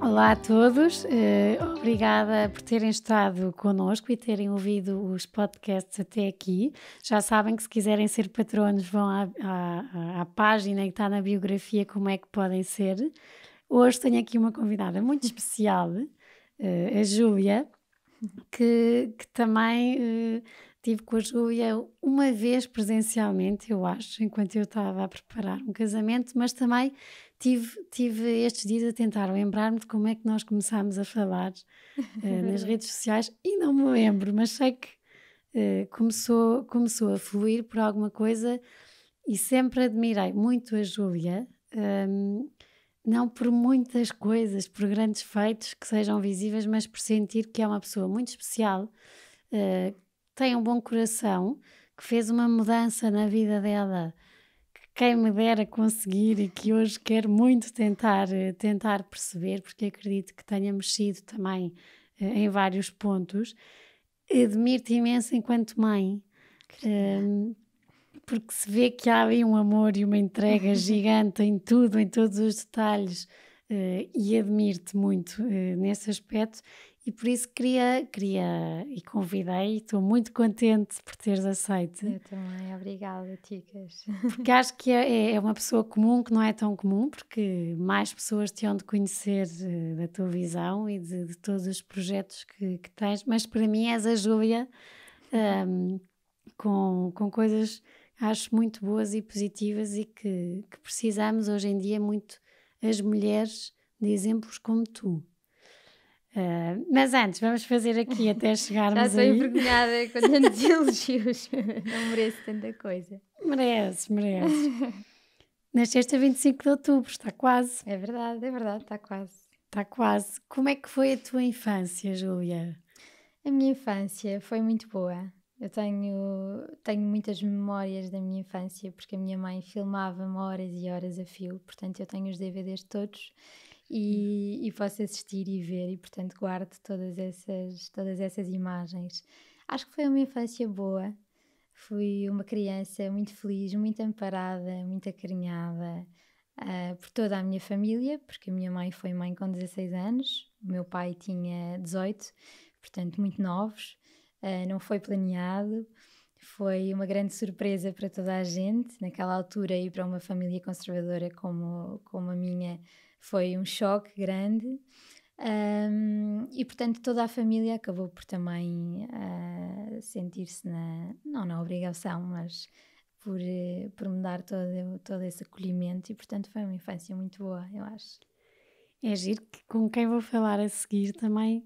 Olá a todos, obrigada por terem estado connosco e terem ouvido os podcasts até aqui. Já sabem que se quiserem ser patronos vão à página que está na biografia como é que podem ser. Hoje tenho aqui uma convidada muito especial, a Júlia, que também tive com a Júlia uma vez presencialmente, eu acho, enquanto eu estava a preparar um casamento, mas também tive estes dias a tentar lembrar-me de como é que nós começámos a falar nas redes sociais e não me lembro, mas sei que começou a fluir por alguma coisa e sempre admirei muito a Júlia, não por muitas coisas, por grandes feitos que sejam visíveis, mas por sentir que é uma pessoa muito especial, tem um bom coração, que fez uma mudança na vida dela, que quem me dera conseguir e que hoje quero muito tentar perceber, porque acredito que tenha mexido também em vários pontos. Admiro-te imenso enquanto mãe, porque se vê que há ali um amor e uma entrega gigante em tudo, em todos os detalhes, e admiro-te muito nesse aspecto. E por isso queria e convidei, estou muito contente por teres aceito. Eu também, obrigada, Ticas. Porque acho que é uma pessoa comum que não é tão comum, porque mais pessoas te hão de conhecer da tua visão e de todos os projetos que tens, mas para mim és a Júlia, com coisas acho muito boas e positivas e que precisamos hoje em dia muito as mulheres de exemplos como tu. Mas antes, vamos fazer aqui até chegarmos Já estou aí. envergonhada com tantos elogios. Não mereço tanta coisa. Mereces. Nasceste a 25 de outubro, está quase. É verdade, está quase. Está quase. Como é que foi a tua infância, Júlia? A minha infância foi muito boa. Eu tenho muitas memórias da minha infância, porque a minha mãe filmava-me horas e horas a fio, portanto eu tenho os DVDs todos e posso assistir e ver, e portanto guardo todas essas imagens. Acho que foi uma infância boa. Fui uma criança muito feliz, muito amparada, muito acarinhada por toda a minha família, porque a minha mãe foi mãe com 16 anos, o meu pai tinha 18, portanto muito novos. Não foi planeado, foi uma grande surpresa para toda a gente. Naquela altura, ir para uma família conservadora como a minha foi um choque grande. E portanto toda a família acabou por também sentir-se não na obrigação, mas por me dar todo esse acolhimento, e portanto foi uma infância muito boa, eu acho. É giro que com quem vou falar a seguir também,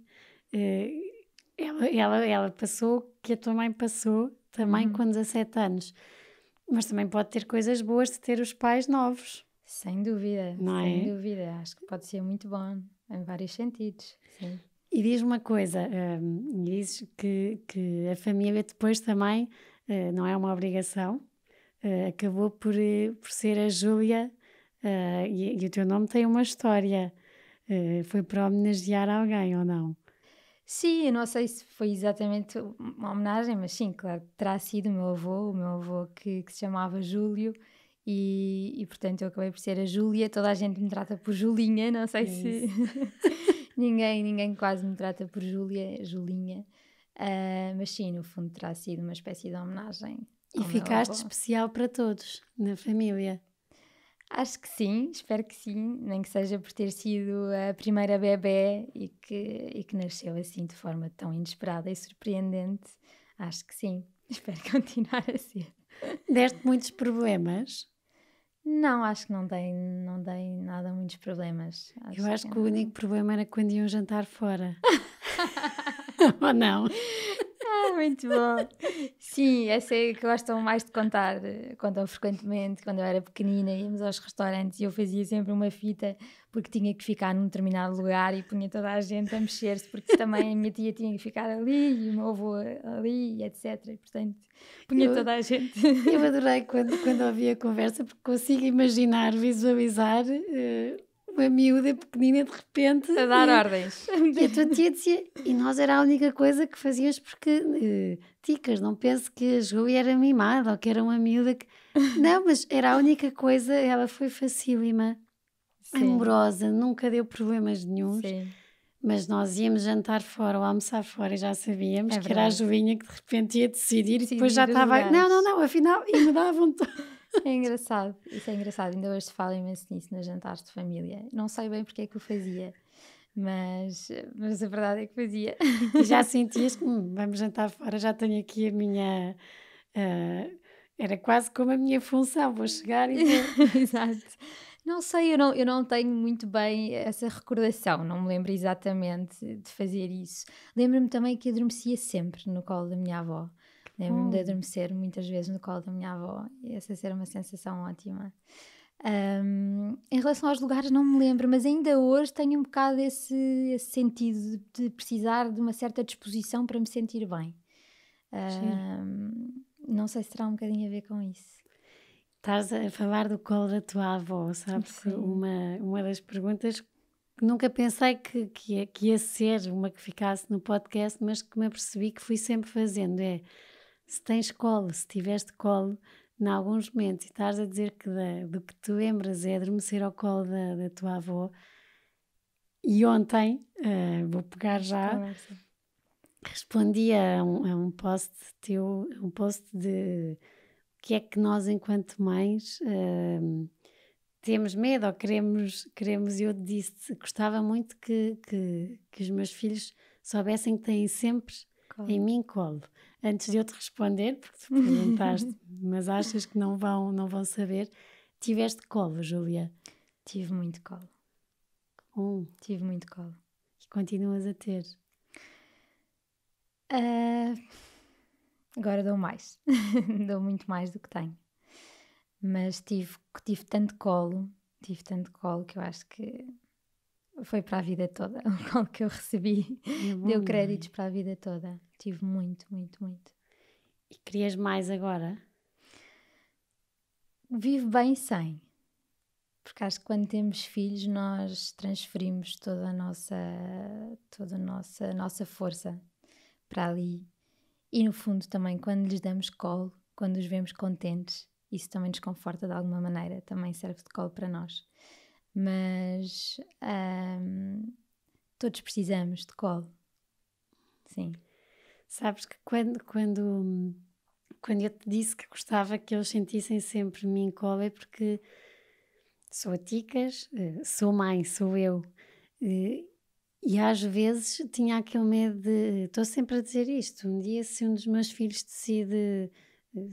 ela passou, que a tua mãe passou também com 17 anos, mas também pode ter coisas boas de ter os pais novos. Sem dúvida, não sem é? dúvida. Acho que pode ser muito bom em vários sentidos. Sim. E diz-me uma coisa, dizes que a família depois também não é uma obrigação, acabou por ser a Júlia, e o teu nome tem uma história, foi para homenagear alguém ou não? Sim, eu não sei se foi exatamente uma homenagem, mas sim, claro, terá sido o meu avô que se chamava Júlio, e portanto eu acabei por ser a Júlia. Toda a gente me trata por Julinha, não sei se ninguém quase me trata por Julinha, mas sim, no fundo terá sido uma espécie de homenagem E ao meu ficaste avô. especial para todos, na família. Acho que sim, espero que sim, nem que seja por ter sido a primeira bebé e que nasceu assim de forma tão inesperada e surpreendente. Acho que sim, espero continuar a ser. Deste muitos problemas? Não, acho que não tem nada, muitos problemas. Eu acho que o não. único problema era quando iam jantar fora. Ou não? Muito bom. Sim, essa é que gostam mais de contar. Contam frequentemente. Quando eu era pequenina, íamos aos restaurantes e eu fazia sempre uma fita porque tinha que ficar num determinado lugar e punha toda a gente a mexer-se, porque também a minha tia tinha que ficar ali e o meu avô ali, etc. E, portanto, punha Eu, toda a gente. eu adorei quando ouvi a conversa, porque consigo imaginar, visualizar uma miúda pequenina de repente A dar ordens. e a tua tia dizia, e nós era a única coisa que fazíamos porque, ticas, não penso que a Júlia era mimada ou que era uma miúda que... Não, mas era a única coisa, ela foi facílima, Sim, amorosa, nunca deu problemas nenhuns. sim, Mas nós íamos jantar fora ou almoçar fora e já sabíamos é que era a verdade. Julinha que de repente ia decidir e depois já Decidir os estava. Não, não, lugares. não, afinal, e me davam. É engraçado, isso é engraçado. Ainda hoje se fala imenso nisso nos jantares de família. Não sei bem porque é que o fazia, mas a verdade é que fazia. E já sentias que vamos jantar fora, já tenho aqui a minha. ah, era quase como a minha função, vou chegar e vou. Exato. Não sei, eu não tenho muito bem essa recordação, não me lembro exatamente de fazer isso. Lembro-me também que adormecia sempre no colo da minha avó. Lembro-me de Bom, adormecer muitas vezes no colo da minha avó e essa ser uma sensação ótima. Em relação aos lugares, não me lembro, mas ainda hoje tenho um bocado esse sentido de precisar de uma certa disposição para me sentir bem. giro. Não sei se terá um bocadinho a ver com isso. Estás a falar do colo da tua avó, sabes que Sim. uma das perguntas que nunca pensei que ia ser uma que ficasse no podcast, mas que me apercebi que fui sempre fazendo é se tens colo, se tiveste colo, em alguns momentos, e estás a dizer que do que te lembras é adormecer ao colo da tua avó, e ontem, vou pegar Esta já, conversa. respondi a um post teu, um post de o que é que nós, enquanto mães, temos medo ou queremos, e eu disse, gostava muito que os meus filhos soubessem que têm sempre em Colo. mim colo. Antes de eu te responder, porque tu perguntaste, mas achas que não vão saber, tiveste colo, Júlia? Tive muito colo. Um, Tive muito colo. e continuas a ter. Ah, agora dou mais. Dou muito mais do que tenho. Mas tive tive tanto colo que eu acho que foi para a vida toda. O colo que eu recebi É bom, deu não é? créditos para a vida toda. Tive muito, muito, muito. E querias mais agora? Vivo bem sem. Porque acho que quando temos filhos nós transferimos a nossa força para ali. E no fundo também quando lhes damos colo, quando os vemos contentes, isso também nos conforta de alguma maneira, também serve de colo para nós. Mas todos precisamos de colo, sim. Sabes que quando eu te disse que gostava que eles sentissem sempre mim colo é porque sou a Ticas, sou mãe, sou eu. eh, E às vezes tinha aquele medo de. Estou sempre a dizer isto. Um dia, se um dos meus filhos decide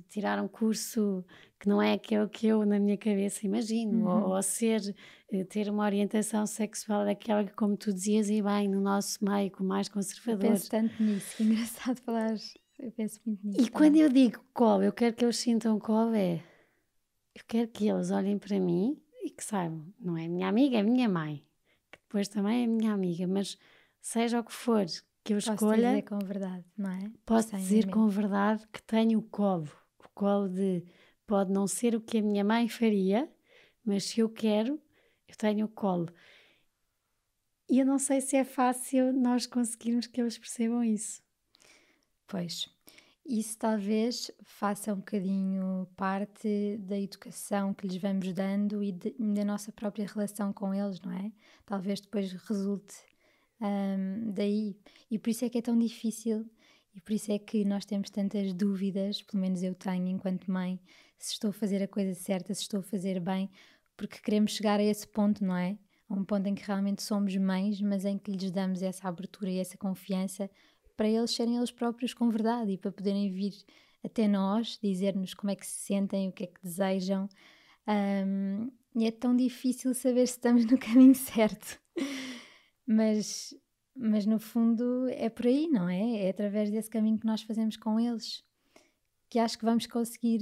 tirar um curso que não é aquele que eu na minha cabeça imagino, ou, Uhum. ou ter uma orientação sexual daquela que, como tu dizias, e bem, no nosso meio, com mais Eu conservador. penso tanto nisso, que engraçado falar. Eu penso muito E nisso quando também. eu digo colo, eu quero que eles sintam colo, eu quero que eles olhem para mim e que saibam, não é minha amiga, é minha mãe, que depois também é minha amiga, mas seja o que for que eu Posso dizer escolha, com verdade, não é? posso Sem dizer medo. com verdade que tenho o colo de pode não ser o que a minha mãe faria, mas se eu quero, eu tenho o colo. E eu não sei se é fácil nós conseguirmos que eles percebam isso. Pois, isso talvez faça um bocadinho parte da educação que lhes vamos dando e da nossa própria relação com eles, não é? Talvez depois resulte daí. E por isso é que é tão difícil e por isso é que nós temos tantas dúvidas, pelo menos eu tenho enquanto mãe, se estou a fazer a coisa certa, se estou a fazer bem, porque queremos chegar a esse ponto, não é? A um ponto em que realmente somos mães, mas em que lhes damos essa abertura e essa confiança para eles serem eles próprios com verdade e para poderem vir até nós, dizer-nos como é que se sentem, o que é que desejam. E é tão difícil saber se estamos no caminho certo. Mas, Mas no fundo é por aí, não é? É através desse caminho que nós fazemos com eles que acho que vamos conseguir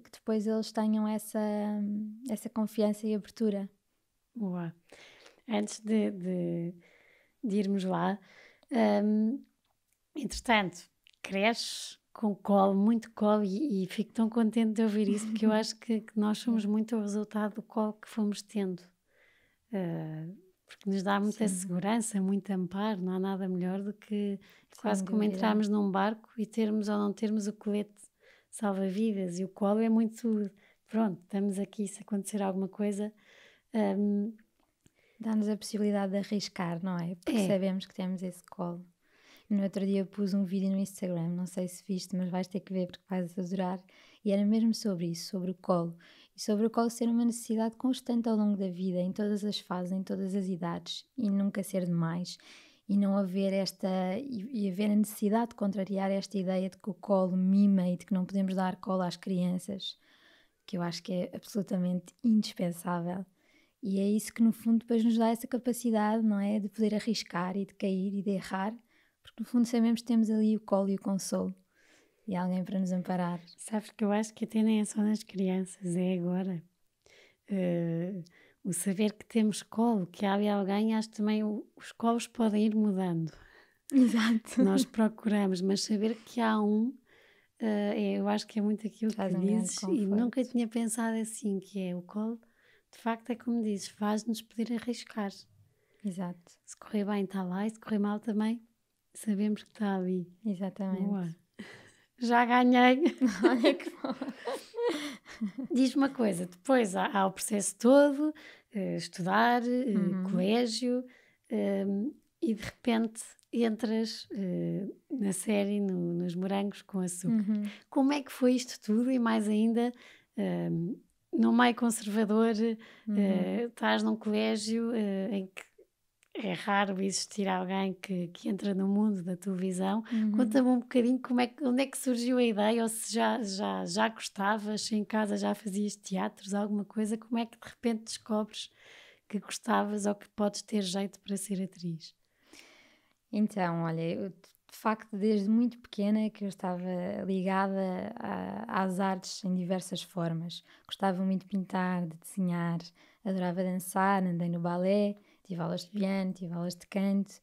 que depois eles tenham essa confiança e abertura. Boa. Antes de irmos lá, entretanto, cresces com colo, muito colo, e fico tão contente de ouvir isso, porque eu acho que nós somos muito o resultado do colo que fomos tendo. Porque nos dá muita Sim, segurança, muito amparo, não há nada melhor do que quase sem como dúvida. entrarmos num barco e termos ou não termos o colete salva-vidas, e o colo é muito, pronto, estamos aqui, se acontecer alguma coisa, Dá-nos a possibilidade de arriscar, não é? Porque é, sabemos que temos esse colo. No outro dia pus um vídeo no Instagram, não sei se viste, mas vais ter que ver porque vais adorar. E era mesmo sobre isso, sobre o colo. E sobre o colo ser uma necessidade constante ao longo da vida, em todas as fases, em todas as idades, e nunca ser demais. E não haver e haver a necessidade de contrariar esta ideia de que o colo mima e de que não podemos dar colo às crianças, que eu acho que é absolutamente indispensável. E é isso que no fundo depois nos dá essa capacidade, não é? De poder arriscar e de cair e de errar, porque no fundo sabemos que temos ali o colo e o consolo e alguém para nos amparar. sabes que eu acho que até nem é só nas crianças, é agora. O saber que temos colo, que há ali alguém, acho que também os colos podem ir mudando. Exato. Nós procuramos, mas saber que há um, eu acho que é muito aquilo Traz que um grande dizes, e nunca conforto. tinha pensado assim, que é o colo, de facto é como dizes, faz-nos poder arriscar. Exato, Se correr bem está lá, e se correr mal também, sabemos que está ali. exatamente. Boa, já ganhei. Olha que bom. Diz-me uma coisa, depois há o processo todo, estudar, Uhum, colégio, e de repente entras na série, nos Morangos com Açúcar. uhum, Como é que foi isto tudo e mais ainda, no meio conservador, uhum, estás num colégio em que é raro existir alguém que entra no mundo da televisão. uhum. Conta-me um bocadinho onde é que surgiu a ideia, ou se já gostavas, se em casa já fazias teatros, alguma coisa, como é que de repente descobres que gostavas ou que podes ter jeito para ser atriz? Então, olha, eu de facto desde muito pequena que eu estava ligada às artes em diversas formas. Gostava muito de pintar, de desenhar, adorava dançar, andei no balé, tive aulas de piano, tive aulas de canto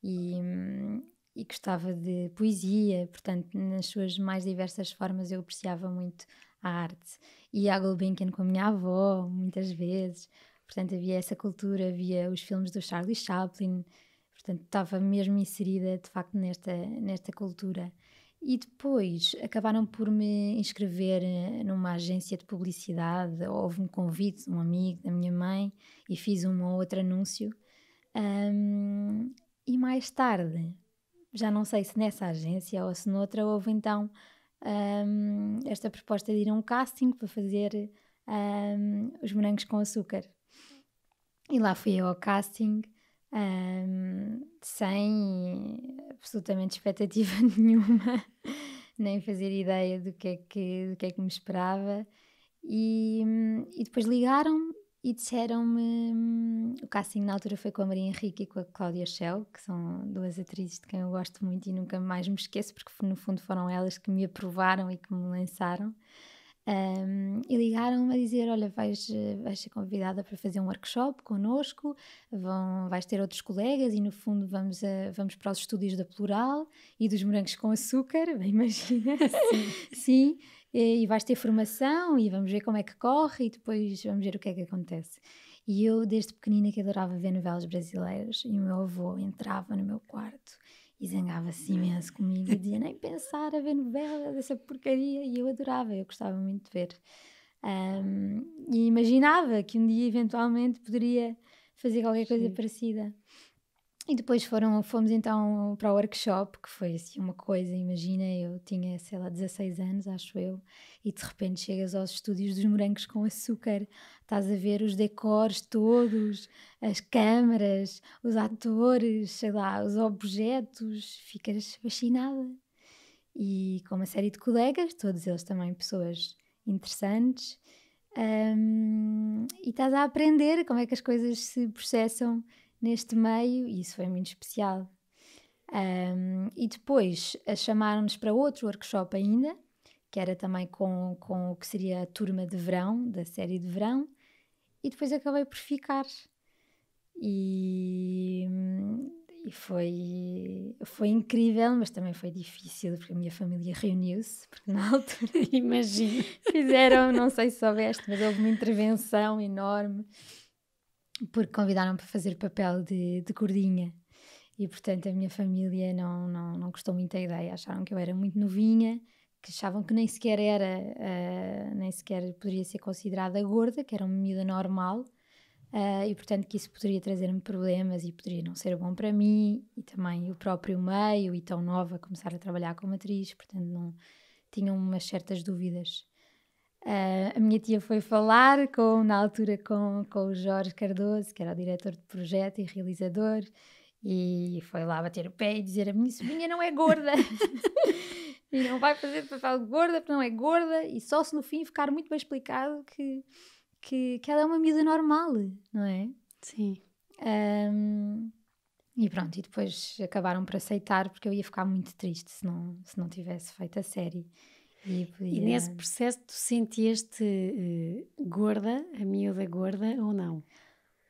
e, hum, e gostava de poesia, portanto, nas suas mais diversas formas eu apreciava muito a arte. Ia à Gulbenkian com a minha avó, muitas vezes, portanto havia essa cultura, havia os filmes do Charlie Chaplin. Portanto, estava mesmo inserida de facto nesta cultura. E depois acabaram por me inscrever numa agência de publicidade. Houve um convite de um amigo da minha mãe e fiz um ou outro anúncio. Ahm, e mais tarde, já não sei se nessa agência ou se noutra, houve então esta proposta de ir a um casting para fazer os morangos com açúcar. E lá fui eu ao casting, sem absolutamente expectativa nenhuma, nem fazer ideia do que é que me esperava. E depois ligaram-me e disseram-me. O casting na altura foi com a Maria Henrique e com a Cláudia Schell, que são duas atrizes de quem eu gosto muito e nunca mais me esqueço, porque no fundo foram elas que me aprovaram e que me lançaram. E ligaram-me a dizer: Olha, vais ser convidada para fazer um workshop connosco, vais ter outros colegas e, no fundo, vamos para os estúdios da Plural e dos Morangos com Açúcar. Bem, imagina, Sim. sim, e vais ter formação e vamos ver como é que corre e depois vamos ver o que é que acontece. E eu, desde pequenina, que adorava ver novelas brasileiras, e o meu avô entrava no meu quarto e zangava-se imenso comigo e dizia nem pensar a ver novela dessa porcaria, e eu adorava, eu gostava muito de ver. E imaginava que um dia eventualmente poderia fazer qualquer coisa Giro. parecida. E depois fomos então para o workshop, que foi assim uma coisa, imagina, eu tinha, sei lá, 16 anos, acho eu, e de repente chegas aos estúdios dos Morangos com Açúcar, estás a ver os decors todos, as câmaras, os atores, sei lá, os objetos, ficas fascinada. E com uma série de colegas, todos eles também pessoas interessantes, e estás a aprender como é que as coisas se processam neste meio, e isso foi muito especial. E depois chamaram-nos para outro workshop ainda, que era também com o que seria a turma de verão, da série de verão, e depois acabei por ficar. E, e foi incrível, mas também foi difícil, porque a minha família reuniu-se, porque na altura Imagino. fizeram, não sei se soubeste, mas houve uma intervenção enorme, porque convidaram-me para fazer papel de gordinha. E portanto a minha família não gostou muito da ideia, acharam que eu era muito novinha, que achavam que nem sequer nem sequer poderia ser considerada gorda, que era uma miúda normal, e portanto que isso poderia trazer-me problemas e poderia não ser bom para mim, e também o próprio meio, e tão nova, começar a trabalhar como atriz, portanto não tinham umas certas dúvidas. A minha tia foi falar na altura com o Jorge Cardoso, que era o diretor de projeto e realizador, e foi lá bater o pé e dizer: a minha sobrinha não é gorda e não vai fazer papel de gorda porque não é gorda, e só se no fim ficar muito bem explicado que ela é uma miúda normal, não é? Sim. E pronto, e depois acabaram por aceitar, porque eu ia ficar muito triste se não tivesse feito a série. E nesse processo tu sentias-te gorda, a miúda gorda ou não?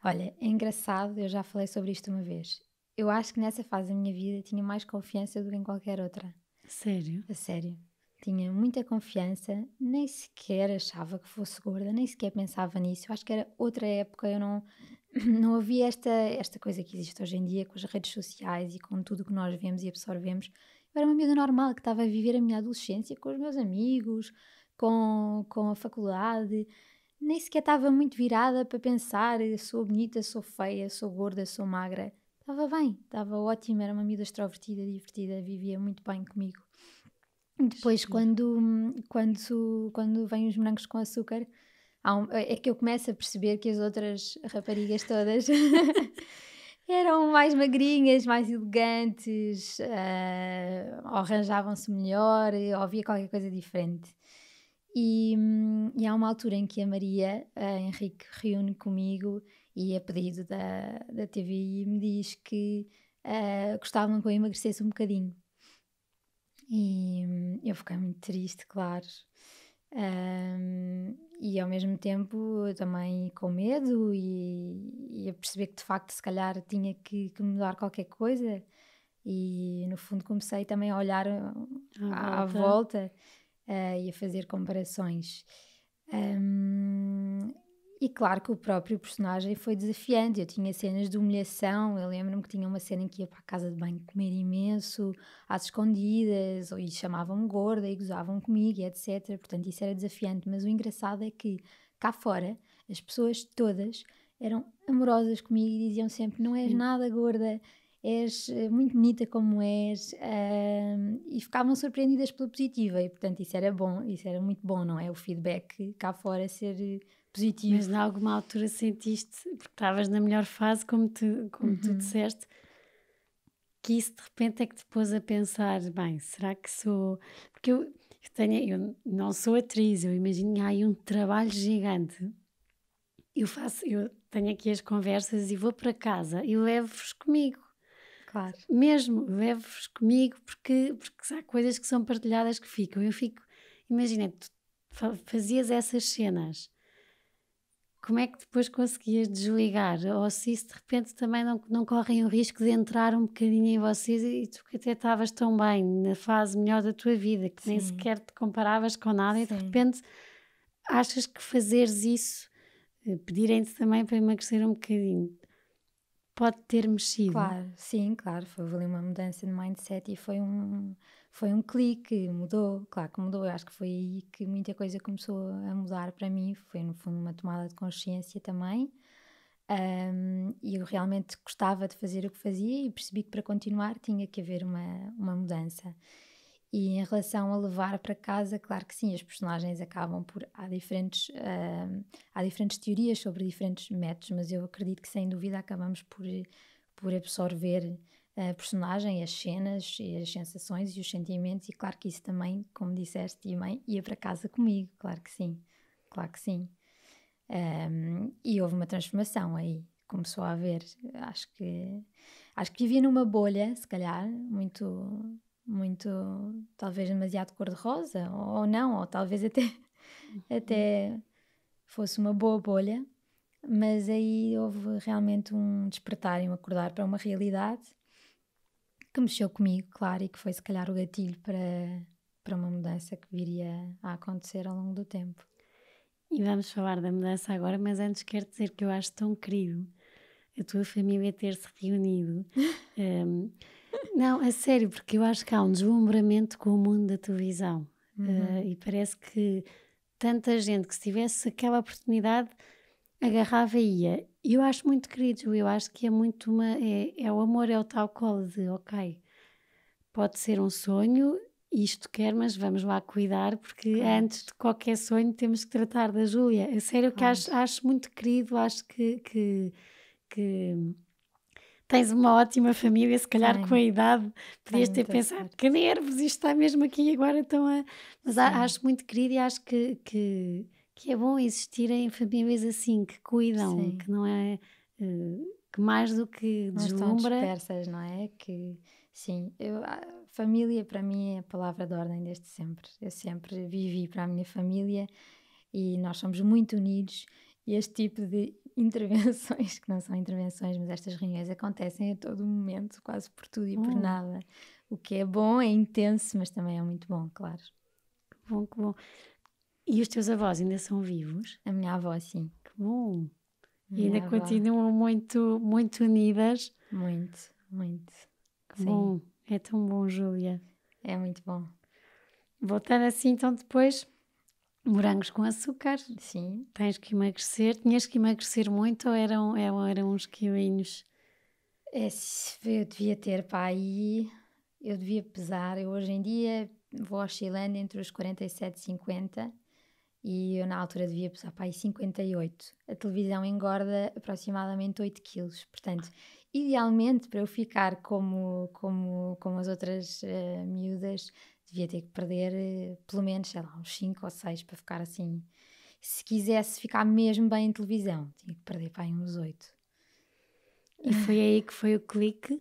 Olha, é engraçado, eu já falei sobre isto uma vez. Eu acho que nessa fase da minha vida tinha mais confiança do que em qualquer outra. Sério? A sério. Tinha muita confiança, nem sequer achava que fosse gorda, nem sequer pensava nisso. Eu acho que era outra época, eu não havia esta coisa que existe hoje em dia com as redes sociais e com tudo o que nós vemos e absorvemos. Eu era uma miúda normal que estava a viver a minha adolescência com os meus amigos, com a faculdade. Nem sequer estava muito virada para pensar: sou bonita, sou feia, sou gorda, sou magra. Estava bem, estava ótima, era uma miúda extrovertida, divertida, vivia muito bem comigo. Depois, quando vêm os morangos com açúcar, é que eu começo a perceber que as outras raparigas todas eram mais magrinhas, mais elegantes, ou arranjavam-se melhor, ou havia qualquer coisa diferente. E há uma altura em que a Maria, a Henrique, reúne comigo e a pedido da TVI me diz que gostavam que eu emagrecesse um bocadinho. E eu fiquei muito triste, claro. E ao mesmo tempo também com medo e a perceber que de facto se calhar tinha que mudar qualquer coisa. E no fundo comecei também a olhar à volta e a fazer comparações. E claro que o próprio personagem foi desafiante. Eu tinha cenas de humilhação. Eu lembro-me que tinha uma cena em que ia para a casa de banho comer imenso, às escondidas, e chamavam-me gorda e gozavam comigo, e etc. Portanto, isso era desafiante. Mas o engraçado é que cá fora as pessoas todas eram amorosas comigo e diziam sempre: não és nada gorda, és muito bonita como és, e ficavam surpreendidas pela positiva. E portanto, isso era bom, isso era muito bom, não é? O feedback cá fora ser positivo. Mas em alguma altura sentiste, porque estavas na melhor fase, como tu disseste, que isso de repente é que te pôs a pensar: bem, será que sou... Porque eu não sou atriz, eu imagino que há aí um trabalho gigante. Eu tenho aqui as conversas e vou para casa e levo-vos comigo. Claro. Mesmo, levo-vos comigo porque há coisas que são partilhadas que ficam. Imagina, tu fazias essas cenas. Como é que depois conseguias desligar? Ou se isso de repente também não correm o risco de entrar um bocadinho em vocês e tu que até estavas tão bem, na fase melhor da tua vida, que nem sequer te comparavas com nada e de repente achas que fazeres isso, pedirem-te também para emagrecer um bocadinho, pode ter mexido? Claro, sim, claro, foi ali uma mudança de mindset e foi um clique, mudou, claro que mudou. Eu acho que foi aí que muita coisa começou a mudar para mim, foi no fundo uma tomada de consciência também. E eu realmente gostava de fazer o que fazia e percebi que para continuar tinha que haver uma mudança. E em relação a levar para casa, claro que sim, as personagens acabam por... Há diferentes teorias sobre diferentes métodos, mas eu acredito que sem dúvida acabamos por absorver a personagem, as cenas e as sensações e os sentimentos, e claro que isso também, como disseste, ia para casa comigo, claro que sim, claro que sim. E houve uma transformação aí, começou a haver, Acho que vivia numa bolha, se calhar, muito, talvez demasiado cor-de-rosa, ou não, ou talvez até fosse uma boa bolha, mas aí houve realmente um despertar e um acordar para uma realidade que mexeu comigo, claro, e que foi se calhar o gatilho para uma mudança que viria a acontecer ao longo do tempo. E vamos falar da mudança agora, mas antes quero dizer que eu acho tão querido a tua família ter-se reunido. Hum, não, a sério, porque eu acho que há um deslumbramento com o mundo da televisão. E parece que tanta gente que se tivesse aquela oportunidade agarrava e ia. E eu acho muito querido, eu acho que é muito é o amor, é o tal colo de ok, pode ser um sonho, isto quer, mas vamos lá cuidar, porque Claro, antes de qualquer sonho temos que tratar da Júlia. A sério que claro. acho muito querido, acho que tens uma ótima família, se calhar com a idade podias Tenho ter muita pensado, sorte. que nervos, isto está mesmo aqui agora estão a... Mas Sim, acho muito querido e acho que é bom existirem famílias assim, que cuidam, sim. que não é... que mais do que Não estão deslumbra... dispersas, não é? Que, sim, família para mim é a palavra de ordem desde sempre. Eu sempre vivi para a minha família e nós somos muito unidos e este tipo de intervenções, que não são intervenções, mas estas reuniões acontecem a todo momento, quase por tudo e por Bom, nada. O que é bom, é intenso, mas também é muito bom, claro. que bom, que bom. E os teus avós ainda são vivos? A minha avó, sim. Que bom. A E ainda minha avó, continuam muito, muito unidas. muito, muito. Que Sim, bom. É tão bom, Júlia. é muito bom. Voltando assim, então depois, morangos com açúcar. Sim. Tens que emagrecer. Tinhas que emagrecer muito ou eram uns quilinhos? Eu devia ter para aí, eu devia pesar, eu hoje em dia vou oscilando entre os 47 e 50 e eu na altura devia pesar para aí 58. A televisão engorda aproximadamente 8 quilos, portanto, idealmente para eu ficar como as outras miúdas, devia ter que perder pelo menos, sei lá, uns 5 ou 6 para ficar assim. Se quisesse ficar mesmo bem em televisão, tinha que perder para aí uns 8. E foi aí que foi o clique?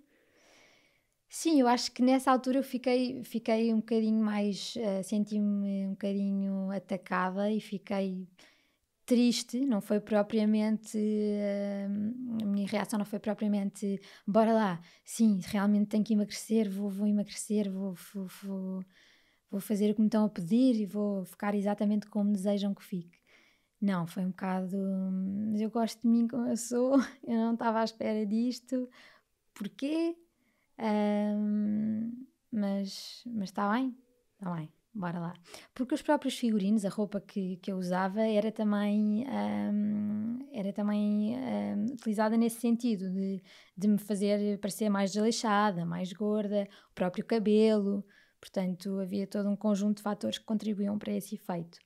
Sim, eu acho que nessa altura eu fiquei um bocadinho mais, senti-me um bocadinho atacada e fiquei triste, não foi propriamente, a minha reação não foi propriamente: "Bora lá, sim, realmente tenho que emagrecer, vou emagrecer, vou fazer o que me estão a pedir e vou ficar exatamente como desejam que fique". Não, foi um bocado: "Mas eu gosto de mim como eu sou, eu não estava à espera disto, porquê?". Mas está bem, bora lá. Porque os próprios figurinos, a roupa que eu usava era também utilizada nesse sentido, de me fazer parecer mais desleixada, mais gorda, o próprio cabelo, portanto havia todo um conjunto de fatores que contribuíam para esse efeito.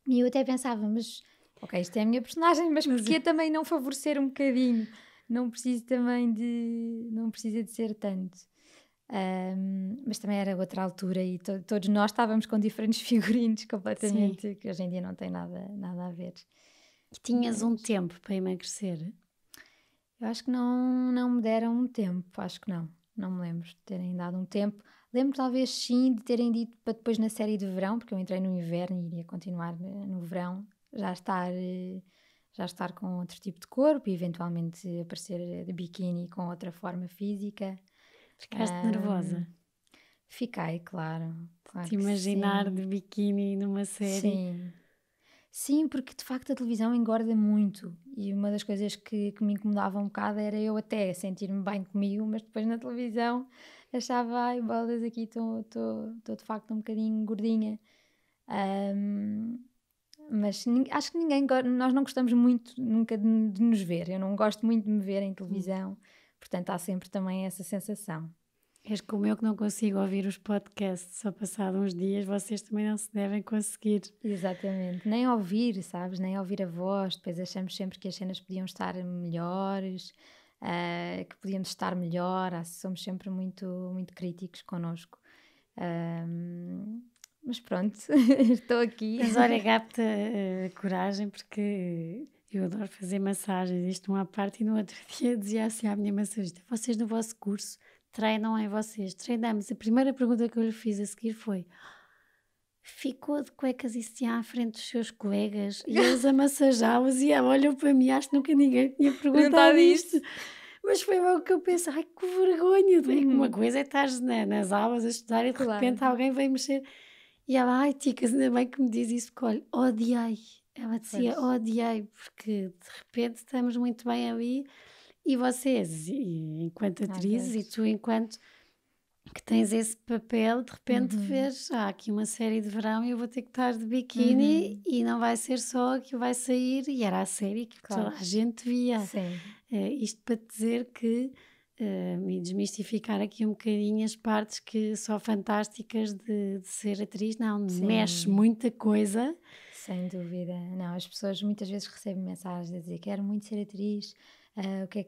E eu até pensava, mas ok, isto é a minha personagem, mas Mas porquê também não favorecer um bocadinho? Não precisa de ser tanto. Mas também era outra altura e todos nós estávamos com diferentes figurinos sim. completamente, que hoje em dia não tem nada a ver. E tinhas um Mas tempo para emagrecer? eu acho que não me deram um tempo, acho que não. Não me lembro de terem dado um tempo. Lembro talvez sim de terem dito para depois na série de verão, porque eu entrei no inverno e iria continuar no verão, já estar com outro tipo de corpo e eventualmente aparecer de biquíni com outra forma física. Ficaste nervosa? Ahm, Fiquei, claro, claro Te que imaginar de sim. biquíni numa série? Sim, sim, porque de facto a televisão engorda muito e uma das coisas que me incomodava um bocado era eu até sentir-me bem comigo, mas depois na televisão achava, ai, bolas, aqui estou de facto um bocadinho gordinha. Ahm, mas acho que nós não gostamos muito nunca de nos ver. Eu não gosto muito de me ver em Hum. televisão, portanto há sempre também essa sensação. És como eu que não consigo ouvir os podcasts só passado uns dias, vocês também não se devem conseguir. Exatamente, nem ouvir, sabes? Nem ouvir a voz. Depois achamos sempre que as cenas podiam estar melhores, que podíamos estar melhor. Somos sempre muito críticos connosco. Ahm, mas pronto, estou aqui. Mas olha, gapta coragem, porque Eu adoro fazer massagens, isto uma parte, e no outro dia dizia assim à minha massagista: vocês no vosso curso treinam em vocês, treinamos. A primeira pergunta que eu lhe fiz a seguir foi: ficou de cuecas e sutiã à frente dos seus colegas e eles a massajá-los e ela olhou para mim, acho que nunca ninguém tinha perguntado Perguntado isto. isso. Mas foi logo que eu pensei: ai que vergonha, é que uma Uhum. coisa é estar nas aulas a estudar e de Claro. repente alguém vem mexer. E ela: ai ticas, ainda bem que me diz isso, porque olha, odiei. Ela dizia: Pois. odiei, porque de repente estamos muito bem ali e vocês, enquanto Às atrizes, e vezes. tu enquanto que tens esse papel, de repente Uhum. vês, aqui uma série de verão e eu vou ter que estar de biquíni Uhum. e não vai ser só que vai sair, e era a série que toda Claro. a gente via. Sim. Isto para te dizer que, e desmistificar aqui um bocadinho as partes que só fantásticas de ser atriz, não, mexe Sim. muita coisa. Sem dúvida. Não, as pessoas muitas vezes recebem mensagens a dizer: quero muito ser atriz, o que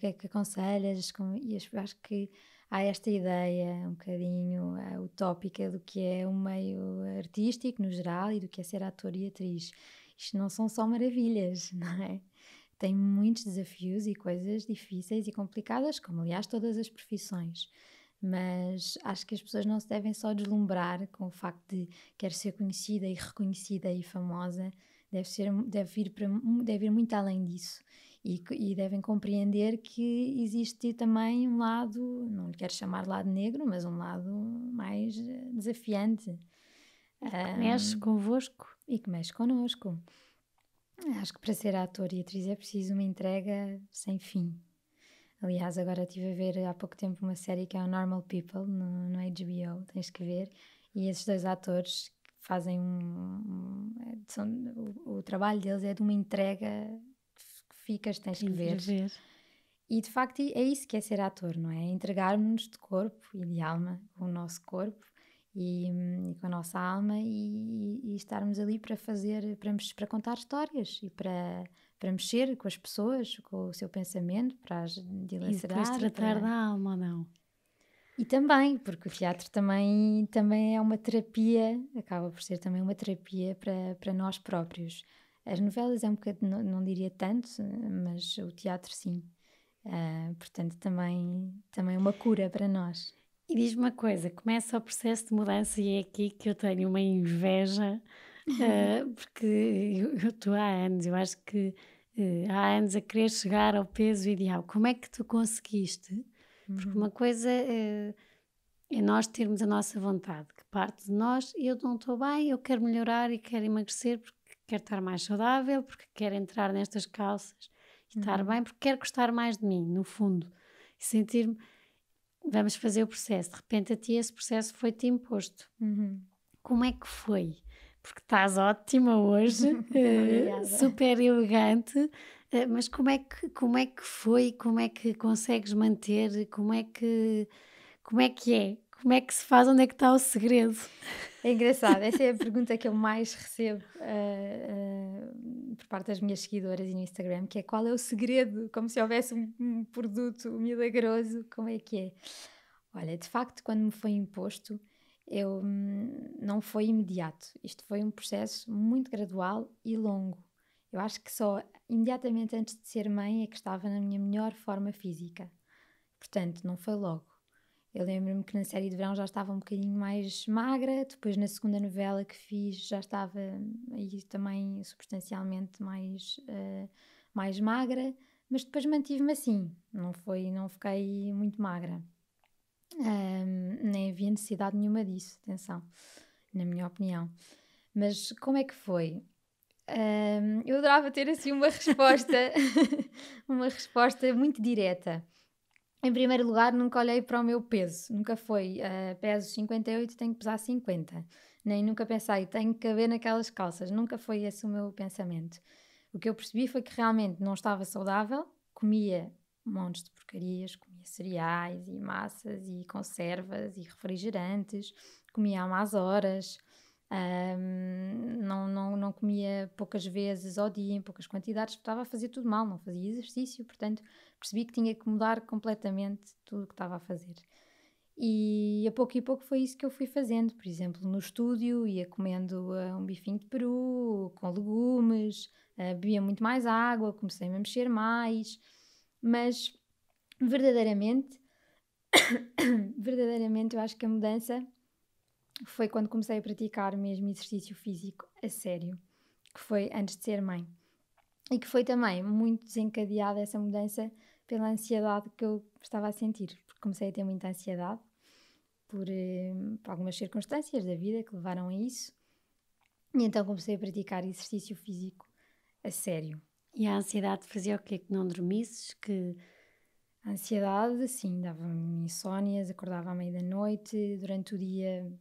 é que aconselhas? E eu acho que há esta ideia um bocadinho utópica do que é o meio artístico no geral e do que é ser ator e atriz. Isto não são só maravilhas, não é? Tem muitos desafios e coisas difíceis e complicadas, como aliás todas as profissões. Mas acho que as pessoas não se devem só deslumbrar com o facto de quero ser conhecida e reconhecida e famosa. Deve ir muito além disso. E devem compreender que existe também um lado, não lhe quero chamar lado negro, mas um lado mais desafiante. Mexe ahm, convosco. e que mexe connosco. Acho que para ser ator e atriz é preciso uma entrega sem fim. Aliás, agora estive a ver há pouco tempo uma série que é o Normal People no HBO, tens que ver. E esses dois atores fazem o trabalho deles é de uma entrega que ficas, tens que Tenho que ir ver. ver. E de facto é isso que é ser ator, não é? É entregarmos-nos de corpo e de alma com o nosso corpo e com a nossa alma e estarmos ali para fazer, para contar histórias e para mexer com as pessoas, com o seu pensamento, para as E depois dilacerar, tratar da alma, ou não? e também, porque o teatro também é uma terapia, acaba por ser também uma terapia para nós próprios. As novelas é um bocadinho, não diria tanto, mas o teatro sim. Portanto, também é uma cura para nós. E diz-me uma coisa, começa o processo de mudança e é aqui que eu tenho uma inveja, porque eu estou há anos, eu acho que há anos a querer chegar ao peso ideal. Como é que tu conseguiste? Porque Uhum, uma coisa é nós termos a nossa vontade, que parte de nós, eu não estou bem, eu quero melhorar e quero emagrecer porque quero estar mais saudável, porque quero entrar nestas calças e estar uhum, bem, porque quero gostar mais de mim, no fundo, e sentir-me. Vamos fazer o processo. De repente a ti esse processo foi-te imposto. uhum. Como é que foi? Porque estás ótima hoje, Obrigada. super elegante, mas como é que foi? Como é que consegues manter? Como é que é? Como é que se faz? Onde é que está o segredo? É engraçado, essa é a pergunta que eu mais recebo por parte das minhas seguidoras e no Instagram, que é qual é o segredo? Como se houvesse um produto milagroso, como é que é? Olha, de facto, quando me foi imposto, não foi imediato. Isto foi um processo muito gradual e longo. Eu acho que só imediatamente antes de ser mãe é que estava na minha melhor forma física. Portanto, não foi logo. Eu lembro-me que na série de verão já estava um bocadinho mais magra, depois na segunda novela que fiz já estava aí também substancialmente mais magra, mas depois mantive-me assim, não fiquei muito magra. Nem havia necessidade nenhuma disso, atenção, na minha opinião. Mas como é que foi? Eu adorava ter assim uma resposta, uma resposta muito direta. Em primeiro lugar, nunca olhei para o meu peso. Nunca foi, peso 58, tenho que pesar 50. Nem nunca pensei, tenho que caber naquelas calças. Nunca foi esse o meu pensamento. O que eu percebi foi que realmente não estava saudável, comia montes de porcarias, comia cereais e massas e conservas e refrigerantes, comia a más horas, não comia poucas vezes ao dia, em poucas quantidades, estava a fazer tudo mal, não fazia exercício, portanto percebi que tinha que mudar completamente tudo o que estava a fazer. E a pouco foi isso que eu fui fazendo. Por exemplo, no estúdio ia comendo um bifinho de peru com legumes, bebia muito mais água, comecei a me mexer mais, mas verdadeiramente, verdadeiramente eu acho que a mudança foi quando comecei a praticar mesmo exercício físico a sério, que foi antes de ser mãe. E que foi também muito desencadeada essa mudança pela ansiedade que eu estava a sentir, porque comecei a ter muita ansiedade por algumas circunstâncias da vida que levaram a isso, e então comecei a praticar exercício físico a sério. E a ansiedade fazia o quê? Que não dormisses? Que... A ansiedade, sim, dava-me insónias, acordava à meia da noite, durante o dia